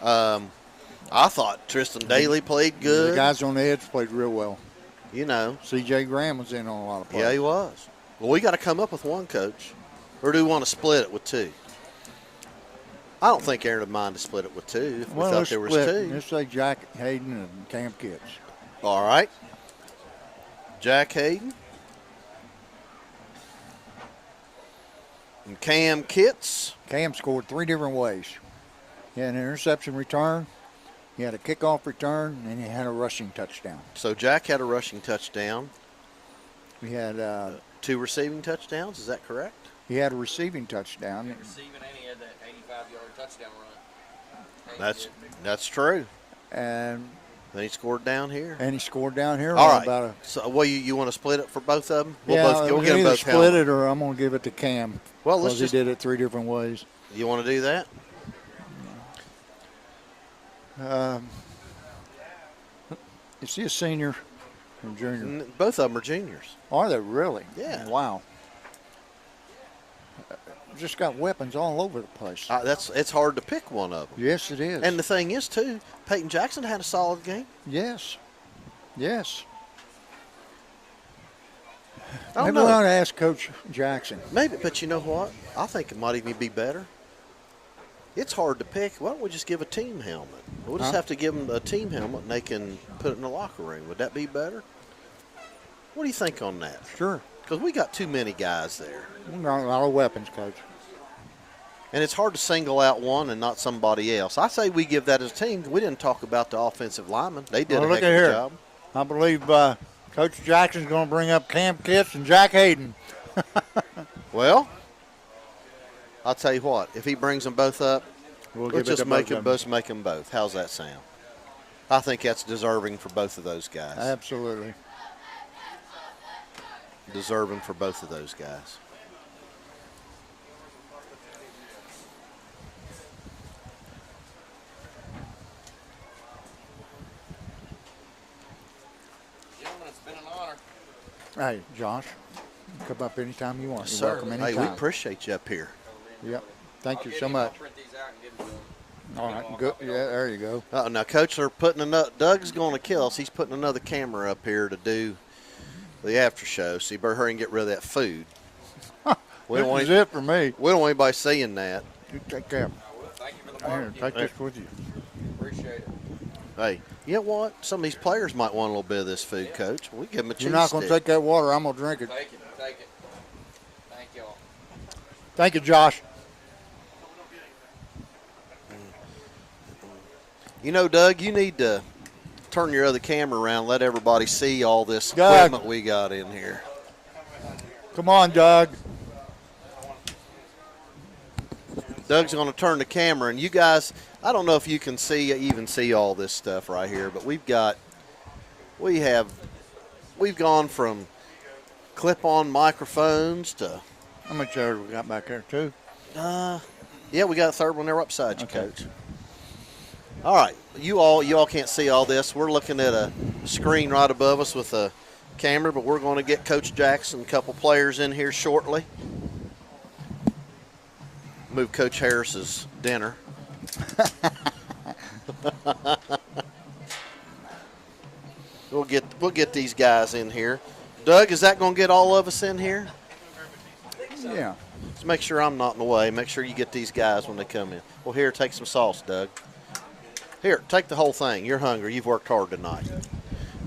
I thought Tristan Daly played good. The guys on the edge played real well. You know. C.J. Graham was in on a lot of plays. Yeah, he was. Well, we got to come up with one, Coach. Or do we want to split it with 2? I don't think Aaron would mind to split it with 2 if we thought there was 2. Let's say Jack Hayden and Cam Kitts. All right. Jack Hayden. And Cam Kitts. Cam scored 3 different ways. He had an interception return, he had a kickoff return, and he had a rushing touchdown. So Jack had a rushing touchdown. He had 2 receiving touchdowns. Is that correct? he had a receiving touchdown. Receiving, and he had that 85-yard touchdown run. That's true. And Then he scored down here. he scored down here. All right. About So, well, you want to split it for both of them? we'll We'll get them either both split helmet. it or I'm going to give it to Cam. Well, let's because he did it 3 different ways. You want to do that? Is he a senior or junior? Both of them are juniors. Are they really? Yeah. Wow. Just got weapons all over the place. It's hard to pick one of them. Yes, it is. And the thing is, too, Peyton Jackson had a solid game. Yes. Yes. I don't Maybe know. we ought to ask Coach Jackson. Maybe, but you know what? I think it might even be better. It's hard to pick. Why don't we just give a team helmet? We'll just have to give them a team helmet and they can put it in the locker room. Would that be better? What do you think on that? Sure. Because we got too many guys there. We got a lot of weapons, Coach. And it's hard to single out one and not somebody else. I say we give that as a team. We didn't talk about the offensive linemen. They did a look heck at of here. a job. I believe Coach Jackson's going to bring up Cam Kitts and Jack Hayden. Well, I'll tell you what. If he brings them both up, We'll let's give it just to make both of them both. How's that sound? I think that's deserving for both of those guys. Absolutely. Deserving for both of those guys. Gentlemen, it's been an honor. Hey, Josh, come up anytime you want. You're Sir, welcome hey, anytime. we appreciate you up here. Yep. Thank you so I'll much. print these out and give them to them. All right. Good. Yeah, there you go. Now, Coach, they're putting another. Doug's going to kill us. He's putting another camera up here to do the after show. So you better hurry and get rid of that food. We don't This want is it for me. we don't want anybody seeing that. You take care. Thank you for the Here, barbecue. take this with you. Appreciate it. Hey, you know what? Some of these players might want a little bit of this food, Coach. We give them a cheese You're not going to stick. take that water. I'm going to drink it. Take it. Take it. Thank y'all. Thank you, Josh. You know, Doug, you need to turn your other camera around, let everybody see all this Doug. equipment we got in here. Come on, Doug. Doug's going to turn the camera, and you guys, I don't know if you can even see all this stuff right here, but we've gone from clip-on microphones to, How much chairs we got back there, too? yeah, we got a third one there upside you, Okay. Coach. All right, you all can't see all this. We're looking at a screen right above us with a camera, but we're going to get Coach Jackson, a couple players in here shortly. Move Coach Harris's dinner. We'll get these guys in here. Doug, is that going to get all of us in here? Yeah. Let's make sure I'm not in the way. Make sure you get these guys when they come in. Well, here, take some sauce, Doug. Here, take the whole thing. You're hungry. You've worked hard tonight.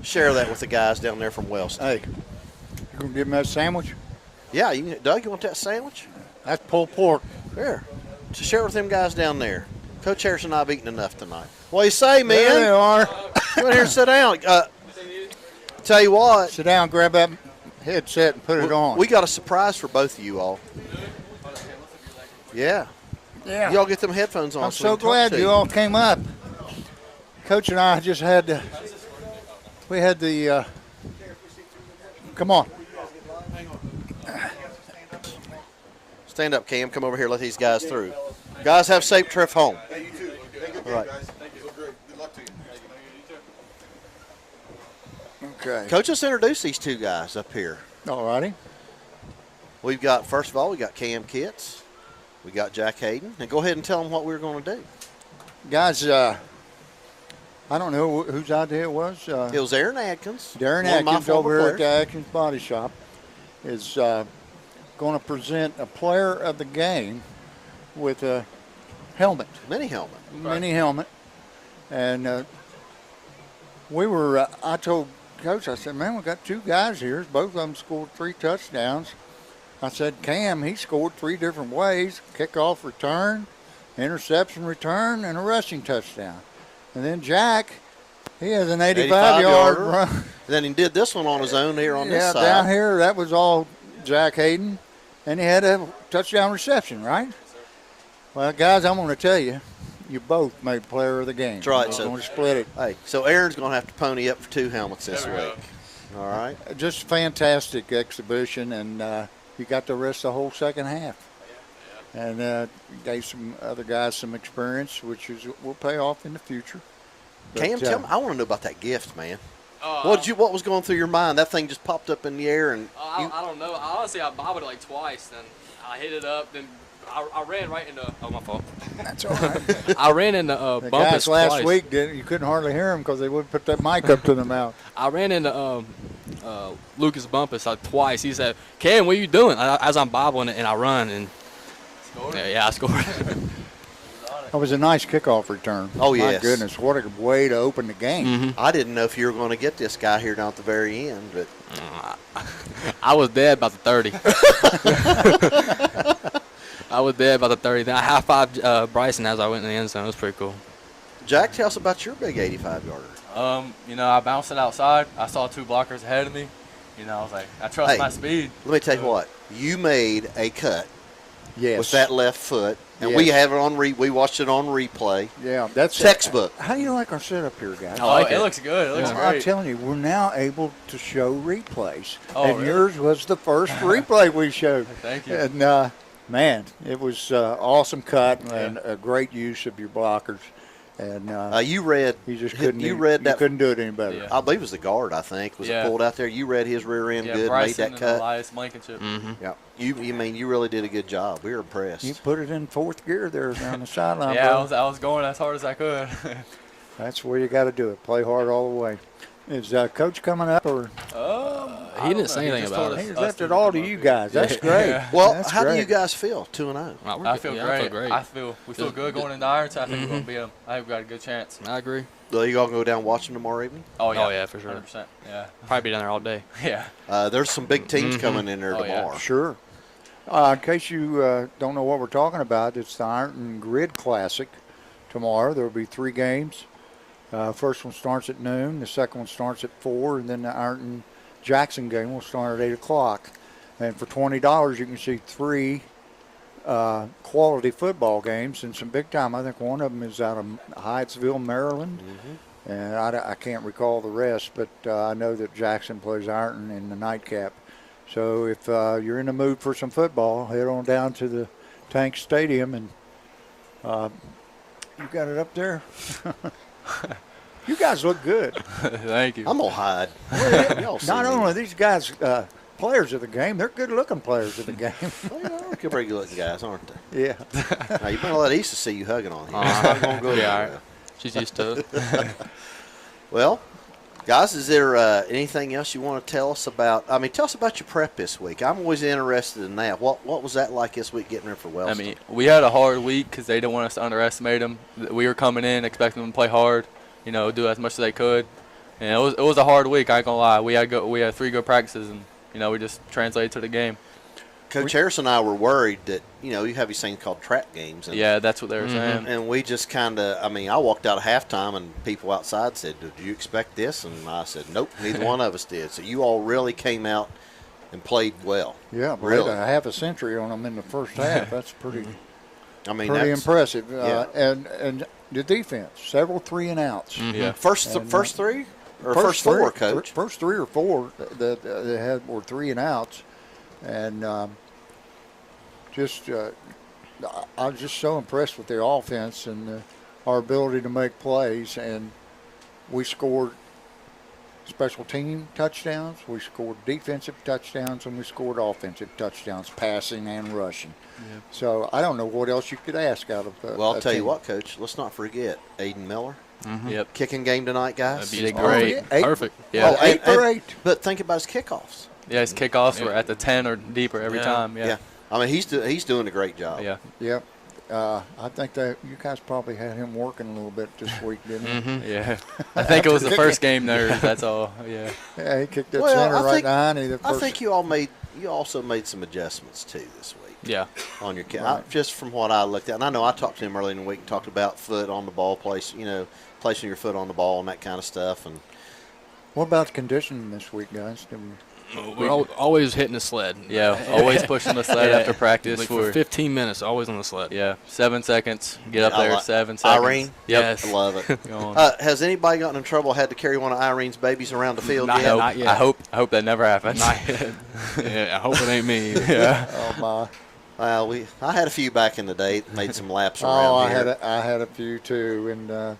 Share that with the guys down there from Wellston. Hey, you going to give me that sandwich? Yeah, Doug, you want that sandwich? That's pulled pork. Here. To share with them guys down there. Coach Harris and I have eaten enough tonight. What do you say, man? There they are. Come in here and sit down. Tell you what, Sit down, grab that headset, and put it on. we got a surprise for both of you all. Yeah. yeah. Y'all get them headphones on. I'm we so can talk glad to you all came up. Coach and I just had we had the, come on. Stand up, Cam. Come over here. Let these guys through. Guys, have safe trip home. Hey, you too. Hey, good All right. guys. Thank you. Look great. Good luck to you. Okay. Coach, let's introduce these two guys up here. All righty. We've got, first of all, we got Cam Kitts. We got Jack Hayden. And go ahead and tell them what we're going to do. Guys, I don't know whose idea it was. It was Aaron Adkins. Darren one of my Atkins former over here at the players. Atkins Body Shop is going to present a player of the game with a helmet. Mini helmet. Mini helmet. And I told Coach, I said, man, we got two guys here. Both of them scored 3 touchdowns. I said, Cam, he scored 3 different ways: kickoff return, interception return, and a rushing touchdown. And then Jack, he has an 85-yard run. And then he did this one on his own here on this side. Down here, that was all Jack Hayden. And he had a touchdown reception, right? Well, guys, I'm going to tell you, you both made player of the game. That's right. I'm So going to split it. Hey, so Aaron's going to have to pony up for 2 helmets this week. All right. Just a fantastic exhibition, and you got the rest of the whole second half. And gave some other guys some experience, which will pay off in the future. But, Cam, tell me, I want to know about that gift, man. What was going through your mind? That thing just popped up in the air, and I don't know. Honestly, I bobbled it like twice, then I hit it up, then I ran right into. Oh, my fault. That's all right. I ran into The Bumpus guys last twice. week, you couldn't hardly hear them because they wouldn't put that mic up to their mouth. I ran into Lucas Bumpus twice. He said, "Cam, what are you doing?" As I'm bobbling it, and I run and. Scored? Yeah, I scored. That was a nice kickoff return. Oh, My yes. goodness, what a way to open the game. Mm-hmm. I didn't know if you were going to get this guy here down at the very end, but I was dead about the 30. I was dead about the 30. Then I high-fived Bryson as I went in the end zone. It was pretty cool. Jack, tell us about your big 85-yarder. I bounced it outside. I saw 2 blockers ahead of me. I was like, I trust my speed. Let me tell you what. You made a cut Yes. with that left foot, and Yes. we have it on we watched it on replay. Yeah, that's Textbook. How do you like our setup here, guys? I like it. It looks good. It looks I'm great. telling you, we're now able to show replays. Oh, and really? yours was the first replay we showed. Thank you. And, man, it was awesome cut and a great use of your blockers. And You read. you just couldn't. You read that. couldn't do it any better. Yeah. I believe it was the guard. I think was Yeah. pulled out there. You read his rear end Yeah, good. Bryson made that cut. and Elias Blankenship. Yeah. You mean you really did a good job. We were impressed. You put it in 4th gear there on the sideline. Yeah, brother. I was going as hard as I could. That's where you got to do it. Play hard all the way. Is Coach coming up, or He didn't say anything about he it. left it all to you guys? That's great. Well, That's how do great. you guys feel? 2-0. I feel great. We feel good going into Irons. I think we're gonna be I think we got a good chance. I agree. Well, you all gonna go down and watch them tomorrow evening? Oh yeah. Oh, yeah, for sure. 100%. Yeah. Probably be down there all day. Yeah. There's some big teams coming in there Oh, yeah. tomorrow. Sure. In case you don't know what we're talking about, it's the Ironton Grid Classic tomorrow. There will be 3 games. First one starts at noon. The second one starts at 4, and then the Ironton Jackson game will start at 8 o'clock. And for $20, you can see 3 quality football games and some big time. I think one of them is out of Hyattsville, Maryland. And I can't recall the rest, but I know that Jackson plays Ironton in the nightcap. So if you're in the mood for some football, head on down to the Tank Stadium, and you got it up there. You guys look good. Thank you. I'm gonna hide. Y'all see Not me. only are these guys players of the game, they're good-looking players of the game. Well, they're pretty good looking guys, aren't they? Yeah. Now, you better let Issa see you hugging on him. It's not gonna go Yeah, there. She's used to it. Well, guys, is there anything else you want to tell us about? I mean, tell us about your prep this week. I'm always interested in that. What was that like this week getting there for Wellston? We had a hard week because they didn't want us to underestimate them. We were coming in expecting them to play hard, do as much as they could, and it was a hard week. I ain't gonna lie. We had 3 good practices, and we just translated to the game. Coach Harris and I were worried that you have these things called trap games. And, Yeah, that's what they were saying. And we just kind of, I walked out at halftime and people outside said, "Did you expect this?" And I said, "Nope, neither one of us did." So you all really came out and played well. Yeah, Really? a half a century on them in the first half. That's pretty Pretty pretty impressive. yeah. And the defense, several 3 and outs. Yeah. First 3 or first 4, Coach. First 3 or 4 that were 3 and outs. And I was just so impressed with the offense and our ability to make plays. And we scored special team touchdowns, we scored defensive touchdowns, and we scored offensive touchdowns, passing and rushing. Yep. So I don't know what else you could ask out of Well, I'll tell you team. what, Coach. Let's not forget Aiden Miller. Yep. Kicking game tonight, guys. That'd be Oh, great. yeah. Eight- Perfect. Yeah. Yeah. 8 for 8. But think about his kickoffs. Yeah, his kickoffs were at the 10 or deeper every Yeah. time. Yeah. Yeah. I mean, he's doing a great job. Yeah. Yep. I think that you guys probably had him working a little bit this week, didn't you? Mm-hmm. Yeah. I think it was the first game nerves. That's all. Yeah. Yeah, he kicked that Well, center I right think- behind you. I think you also made some adjustments too this week Yeah. on your kick. Right. Just from what I looked at, and I know I talked to him earlier in the week and talked about foot on the ball, placing your foot on the ball and that kind of stuff. And What about the conditioning this week, guys? We're always hitting the sled. Yeah. Always pushing the sled after practice Like for for 15 minutes, always on the sled. yeah 7 seconds. Get up I there like- 7 seconds. Irene? Yep. Yes. I love it. Go on. Has anybody gotten in trouble? Had to carry one of Irene's babies around the field Not yet? Not yet. I hope that never happens. Not yet. Yeah, I hope it ain't me. Yeah. Oh my! I had a few back in the day. Made some laps around Oh, here. I had a few too, and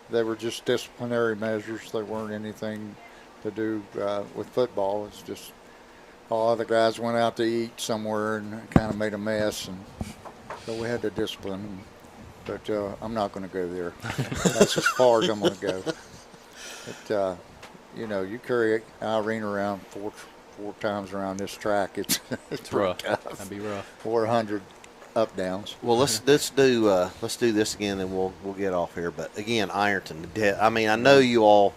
they were just disciplinary measures. They weren't anything to do with football. It's just all the guys went out to eat somewhere and kind of made a mess, and so we had to discipline them. But I'm not going to go there. That's as far as I'm going to go. But you carry Irene around four times around this track. It's pretty rough. tough. That'd be rough. 400 up downs. Well, let's do this again, and we'll get off here. But again, Ironton. I mean, I know you all.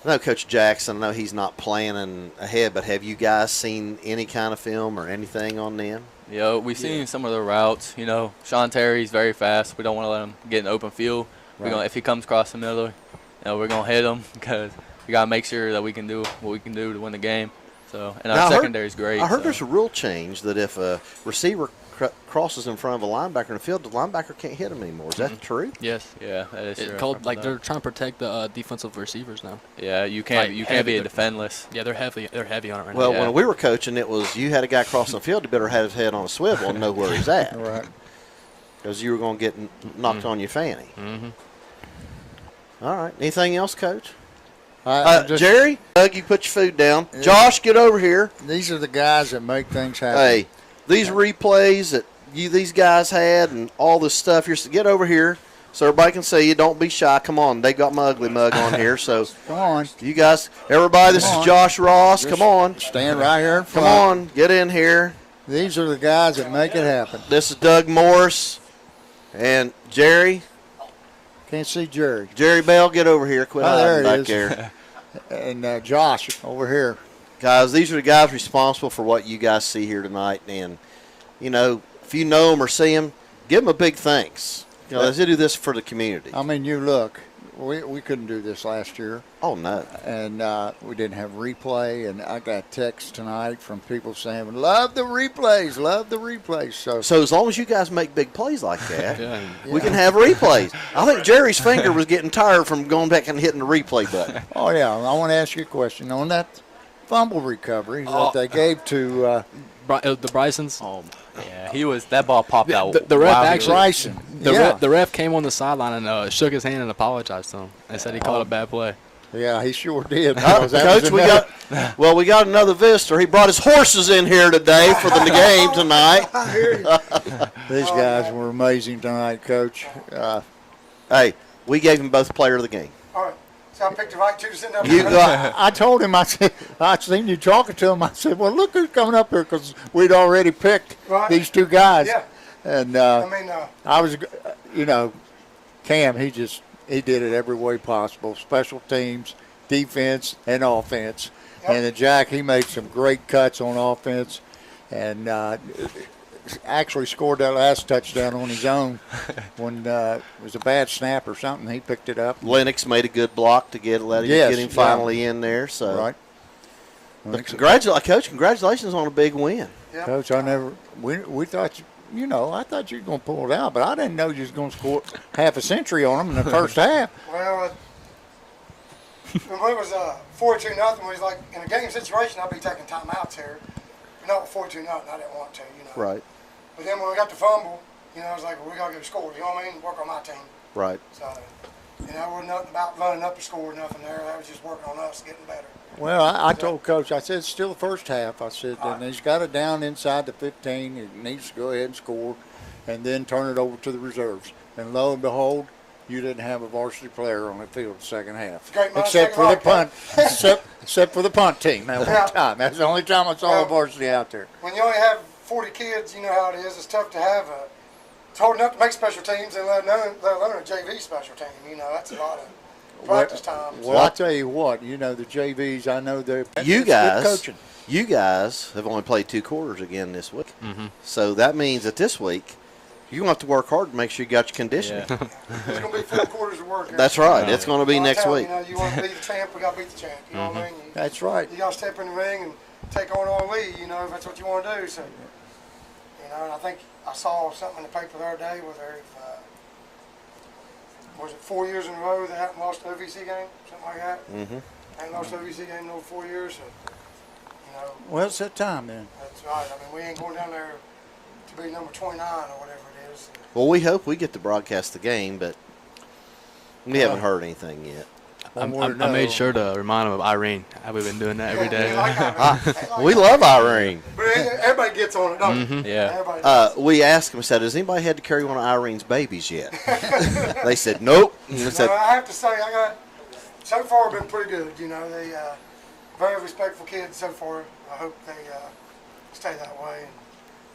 I know Coach Jackson. I know he's not planning ahead, but have you guys seen any kind of film or anything on them? We've seen some of the routes. Sean Terry's very fast. We don't want to let him get an open field. Right. If he comes across the middle, we're gonna hit him because we gotta make sure that we can do what we can do to win the game. So, and Now, our secondary is great. I heard so. there's a rule change that if a receiver crosses in front of a linebacker in the field, the linebacker can't hit him anymore. Is that true? Yes. Yeah, that is It's true. called they're trying to protect the defensive receivers now. Yeah, you can't like be a heavy- defenseless. Yeah, they're heavy on it right Well, now. Yeah. when we were coaching, it was you had a guy crossing the field, you better have his head on a swivel and know where he's at. Right. Because you were going to get knocked on your fanny. Mm-hmm. All right. Anything else, Coach? I just- Jerry, Doug, you put your food down. Josh, get over here. These are the guys that make things happen. Hey, these replays that these guys had and all this stuff, get over here so everybody can see you. Don't be shy. Come on. They got my ugly mug on here. So Come on. you guys, everybody, this Come is on. Josh Ross. Come on. Stand right here in Come front. on. Get in here. These are the guys that make it happen. This is Doug Morris and Jerry. Can't see Jerry. Jerry Bell, get over here. Quit Oh, there hiding back it is. there. And Josh over here. Guys, these are the guys responsible for what you guys see here tonight. And, if you know them or see them, give them a big thanks. They do this for the community. I mean, you look. We couldn't do this last year. Oh, no. And we didn't have replay. And I got texts tonight from people saying, love the replays, love the replays. So as long as you guys make big plays like that, Yeah. we can have replays. I think Jerry's finger was getting tired from going back and hitting the replay button. Oh, yeah. I want to ask you a question. On that fumble recovery that they gave to the Brysons. Yeah, that ball popped out. The ref while he actually- was- Bryson. The ref came on the sideline and shook his hand and apologized to him and said he called a bad play. Yeah, he sure did. because that was Coach, enough. we got another visitor. He brought his horses in here today for the game tonight. These guys were amazing tonight, Coach. Hey, we gave him both player of the game. All right. So I picked the right two to send up. I told him, I said, I seen you talking to him. I said, well, look who's coming up here because we'd already picked Right. these two guys. Yeah. And I mean, I was, Cam, he did it every way possible. Special teams, defense, and offense. Yep. And then Jack, he made some great cuts on offense and actually scored that last touchdown on his own when it was a bad snap or something. He picked it up. Lennox made a good block to get Yes, him yeah. finally in there. So, Right. But Coach, congratulations on a big win. yeah. Coach, we thought, I thought you were going to pull it out, but I didn't know you was going to score half a century on them in the first half. Well, when it was 4-2-0, we was like, in a game situation, I'd be taking timeouts here. not with 42-0. I didn't want to, Right. But then when we got the fumble, I was like, well, we got to go score. You know what I mean? Work on my team. Right. So, it wasn't nothing about running up the score or nothing there. That was just working on us getting better. Well, I told Coach, I said, it's still the first half. I said, All and right. he's got it down inside the 15. He needs to go ahead and score and then turn it over to the reserves. And lo and behold, you didn't have a varsity player on the field the second half. Great minds Except think for the alike, punt. except for the punt team that Yeah. one time. That's the only time I saw a varsity out there. When you only have 40 kids, you know how it is. It's tough to have it's hard enough to make special teams and let alone a JV special team. That's a lot of practice time. Well, I tell you what, the JVs, I know they're You it's good guys, coaching. you guys have only played 2 quarters again this week. Mm-hmm. So that means that this week you're going to have to work hard to make sure you got your conditioning. Yeah. There's going to be 4 quarters of work here. That's right. It's going to be I'll next tell week. You want to be the champ, we got to beat the champ. You know what I mean? That's right. You got to step in the ring and take on all lead, if that's what you want to do. So, and I think I saw something in the paper the other day where they've, was it 4 years in a row they haven't lost an OVC game, something like that? Mm-hmm. Ain't lost an OVC game in over 4 years, so, Well, it's that time then. that's right. I mean, we ain't going down there to be number 29 or whatever it is. Well, we hope we get to broadcast the game, but we haven't heard anything yet. I made sure to remind him of Irene. We've been doing that every Yeah, day. they like Irene. They like We love Irene. But everybody gets on it, don't they? Yeah. Everybody does. We asked them, said, has anybody had to carry one of Irene's babies yet? They said, nope. And I said, No, I have to say, so far been pretty good. They very respectful kids so far. I hope they stay that way. And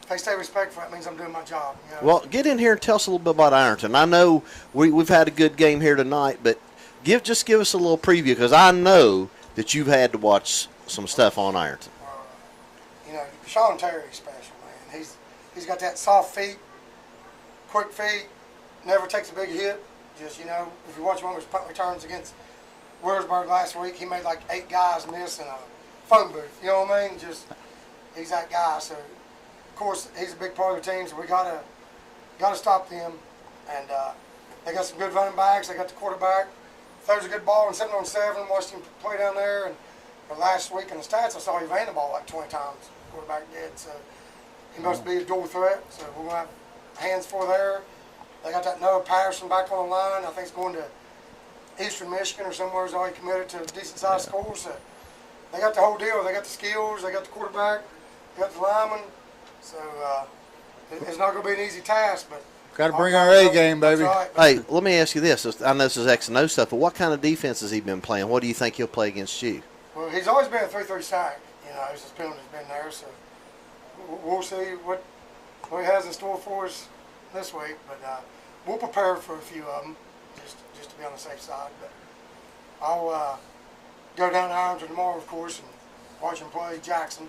if they stay respectful, that means I'm doing my job. well, get in here and tell us a little bit about Ironton. I know we've had a good game here tonight, but give us a little preview, because I know that you've had to watch some stuff on Ironton. Sean Terry's special, man. He's got that soft feet, quick feet, never takes a big hit. Just, if you watch one of his punt returns against Williamsburg last week, he made like 8 guys miss in a phone booth. You know what I mean? Just, he's that guy. So, of course, he's a big part of the team, so we gotta stop them. And they got some good running backs. They got the quarterback. Throws a good ball in 7-on-7. Watched him play down there. And last week in the stats, I saw he ran the ball like 20 times. The quarterback did. So he must be a dual threat. So we're going to have hands for there. They got that Noah Patterson back on the line. I think he's going to Eastern Michigan or somewhere. He's already committed to a decent-sized school. So they got the whole deal. They got the skills. They got the quarterback. They got the lineman. So it's not going to be an easy task, but Got to bring our A game, baby. That's right. Hey, let me ask you this. I know this is X and O stuff, but what kind of defense has he been playing? What do you think he'll play against you? Well, he's always been a 3-3 sack. His penalty's been there, so we'll see what he has in store for us this week. But we'll prepare for a few of them, just to be on the safe side. But I'll go down to Ironton tomorrow, of course, and watch him play Jackson.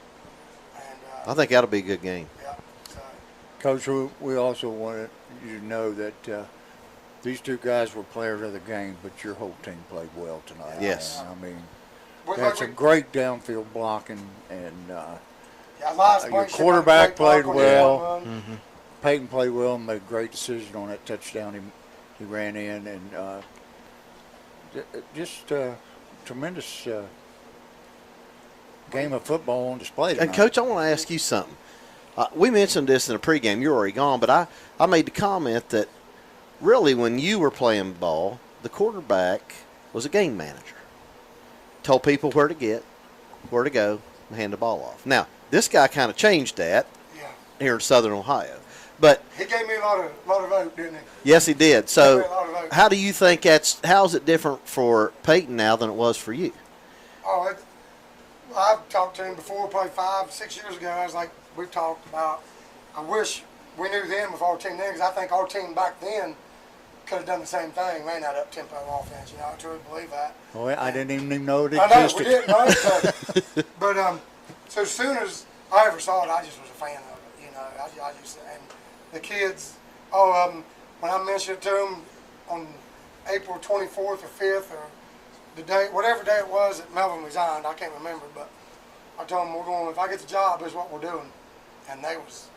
And I think that'll be a good game. yeah, so Coach, we also wanted you to know that these 2 guys were players of the game, but your whole team played well tonight. Yes. I mean, But that's a great downfield blocking, and Elias your Blankenship quarterback had a great played block on that well. one. Peyton played well and made a great decision on that touchdown he ran in, and just tremendous game of football on display tonight. And, Coach, I want to ask you something. We mentioned this in the pregame. You're already gone, but I made the comment that really when you were playing ball, the quarterback was a game manager. Told people where to get, where to go, and hand the ball off. Now, this guy kind of changed that Yeah. here in Southern Ohio. But, He gave me a lot of vote, didn't he? yes, he did. Gave me a So lot of vote. how do you think how is it different for Peyton now than it was for you? Oh, I've talked to him before, probably 5-6 years ago. I was like, we've talked about, I wish we knew them with our team then, because I think our team back then could have done the same thing, ran that up-tempo offense. I truly believe that. Oh, I didn't even know it I know, existed. we didn't know. But so as soon as I ever saw it, I just was a fan of it. I just, and the kids, when I mentioned it to them on April 24th or 5th or the day, whatever day it was that Melvin resigned, I can't remember, but I told them if I get the job, this is what we're doing. And they was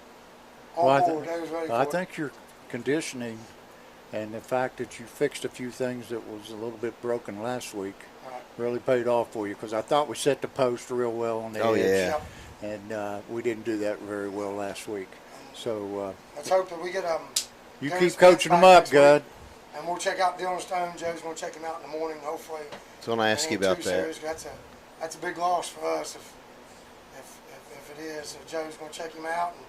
on board. They was ready for I it. think your conditioning and the fact that you fixed a few things that was a little bit broken last week Right. really paid off for you, because I thought we set the post real well on the Oh, edge. yeah. Yep. and we didn't do that very well last week. So Let's hope that we get you Dennis keep Spence coaching them back up, next good. week, and we'll check out Dylan Stone. Joe's going to check him out in the morning, hopefully. I was going to ask you about that. Series, that's a big loss for us if it is. So Joe's going to check him out, and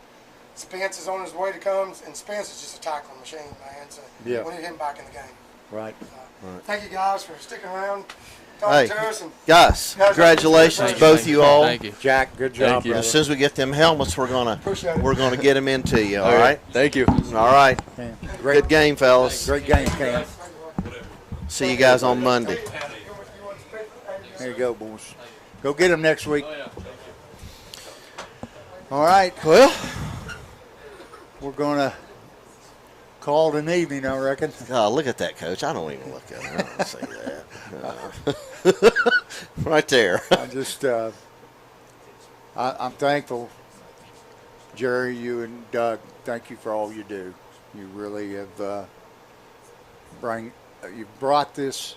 Spence is on his way to come, and Spence is just a tackling machine, man. So we need him back in the game. Right. Thank you guys for sticking around, talking to us. And guys, congratulations, both you all. Thank you. Jack, good job, brother. As soon as we get them helmets, we're gonna get them into you. All right. Thank you. All right. Good game, fellas. Great game, Cam. See you guys on Monday. There you go, boys. Go get them next week. All right. Well, we're going to call it an evening, I reckon. Oh, look at that, Coach. I don't even look at it. I don't say that. Right there. I just, I'm thankful, Jerry, you and Doug. Thank you for all you do. You really have you brought this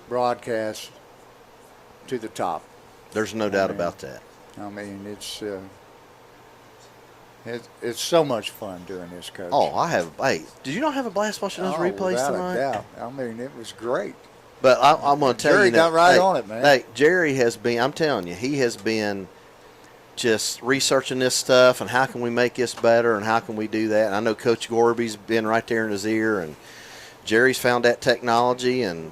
broadcast to the top. There's no doubt about that. I mean, it's so much fun doing this, Coach. Oh, hey, did you not have a blast watching those replays without tonight? A doubt. I mean, it was great. But I'm going to tell Jerry you, got right on it, man. Hey, Jerry has been. I'm telling you, he has been just researching this stuff and how can we make this better and how can we do that. And I know Coach Gorby's been right there in his ear, and Jerry's found that technology, and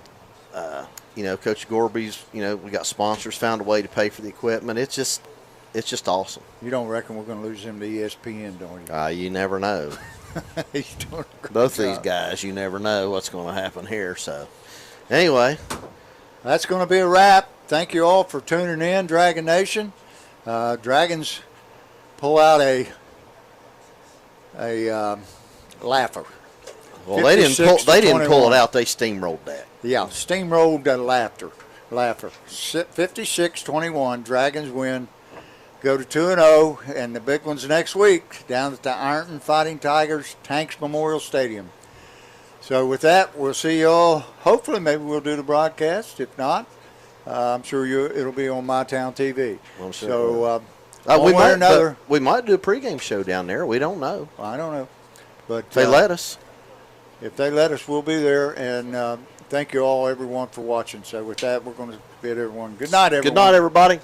Coach Gorby's. We got sponsors, found a way to pay for the equipment. It's just awesome. You don't reckon we're going to lose him to ESPN, don't you? You never know. He's doing a great Both job. these guys, you never know what's going to happen here. So, anyway, that's going to be a wrap. Thank you all for tuning in, Dragon Nation. Dragons pull out a laugher. Well, they didn't pull it out. They steamrolled that. Yeah, steamrolled that laugher. 56-21. Dragons win. Go to 2-0, and the big one's next week down at the Ironton Fighting Tigers Tanks Memorial Stadium. So with that, we'll see y'all. Hopefully, maybe we'll do the broadcast. If not, I'm sure it'll be on My Town TV. Well, sure. So we might do a pregame show down there. We don't know. I don't know, but if they let us. If they let us, we'll be there. And thank you all, everyone, for watching. So with that, we're going to bid everyone good night, everyone. Good night, everybody.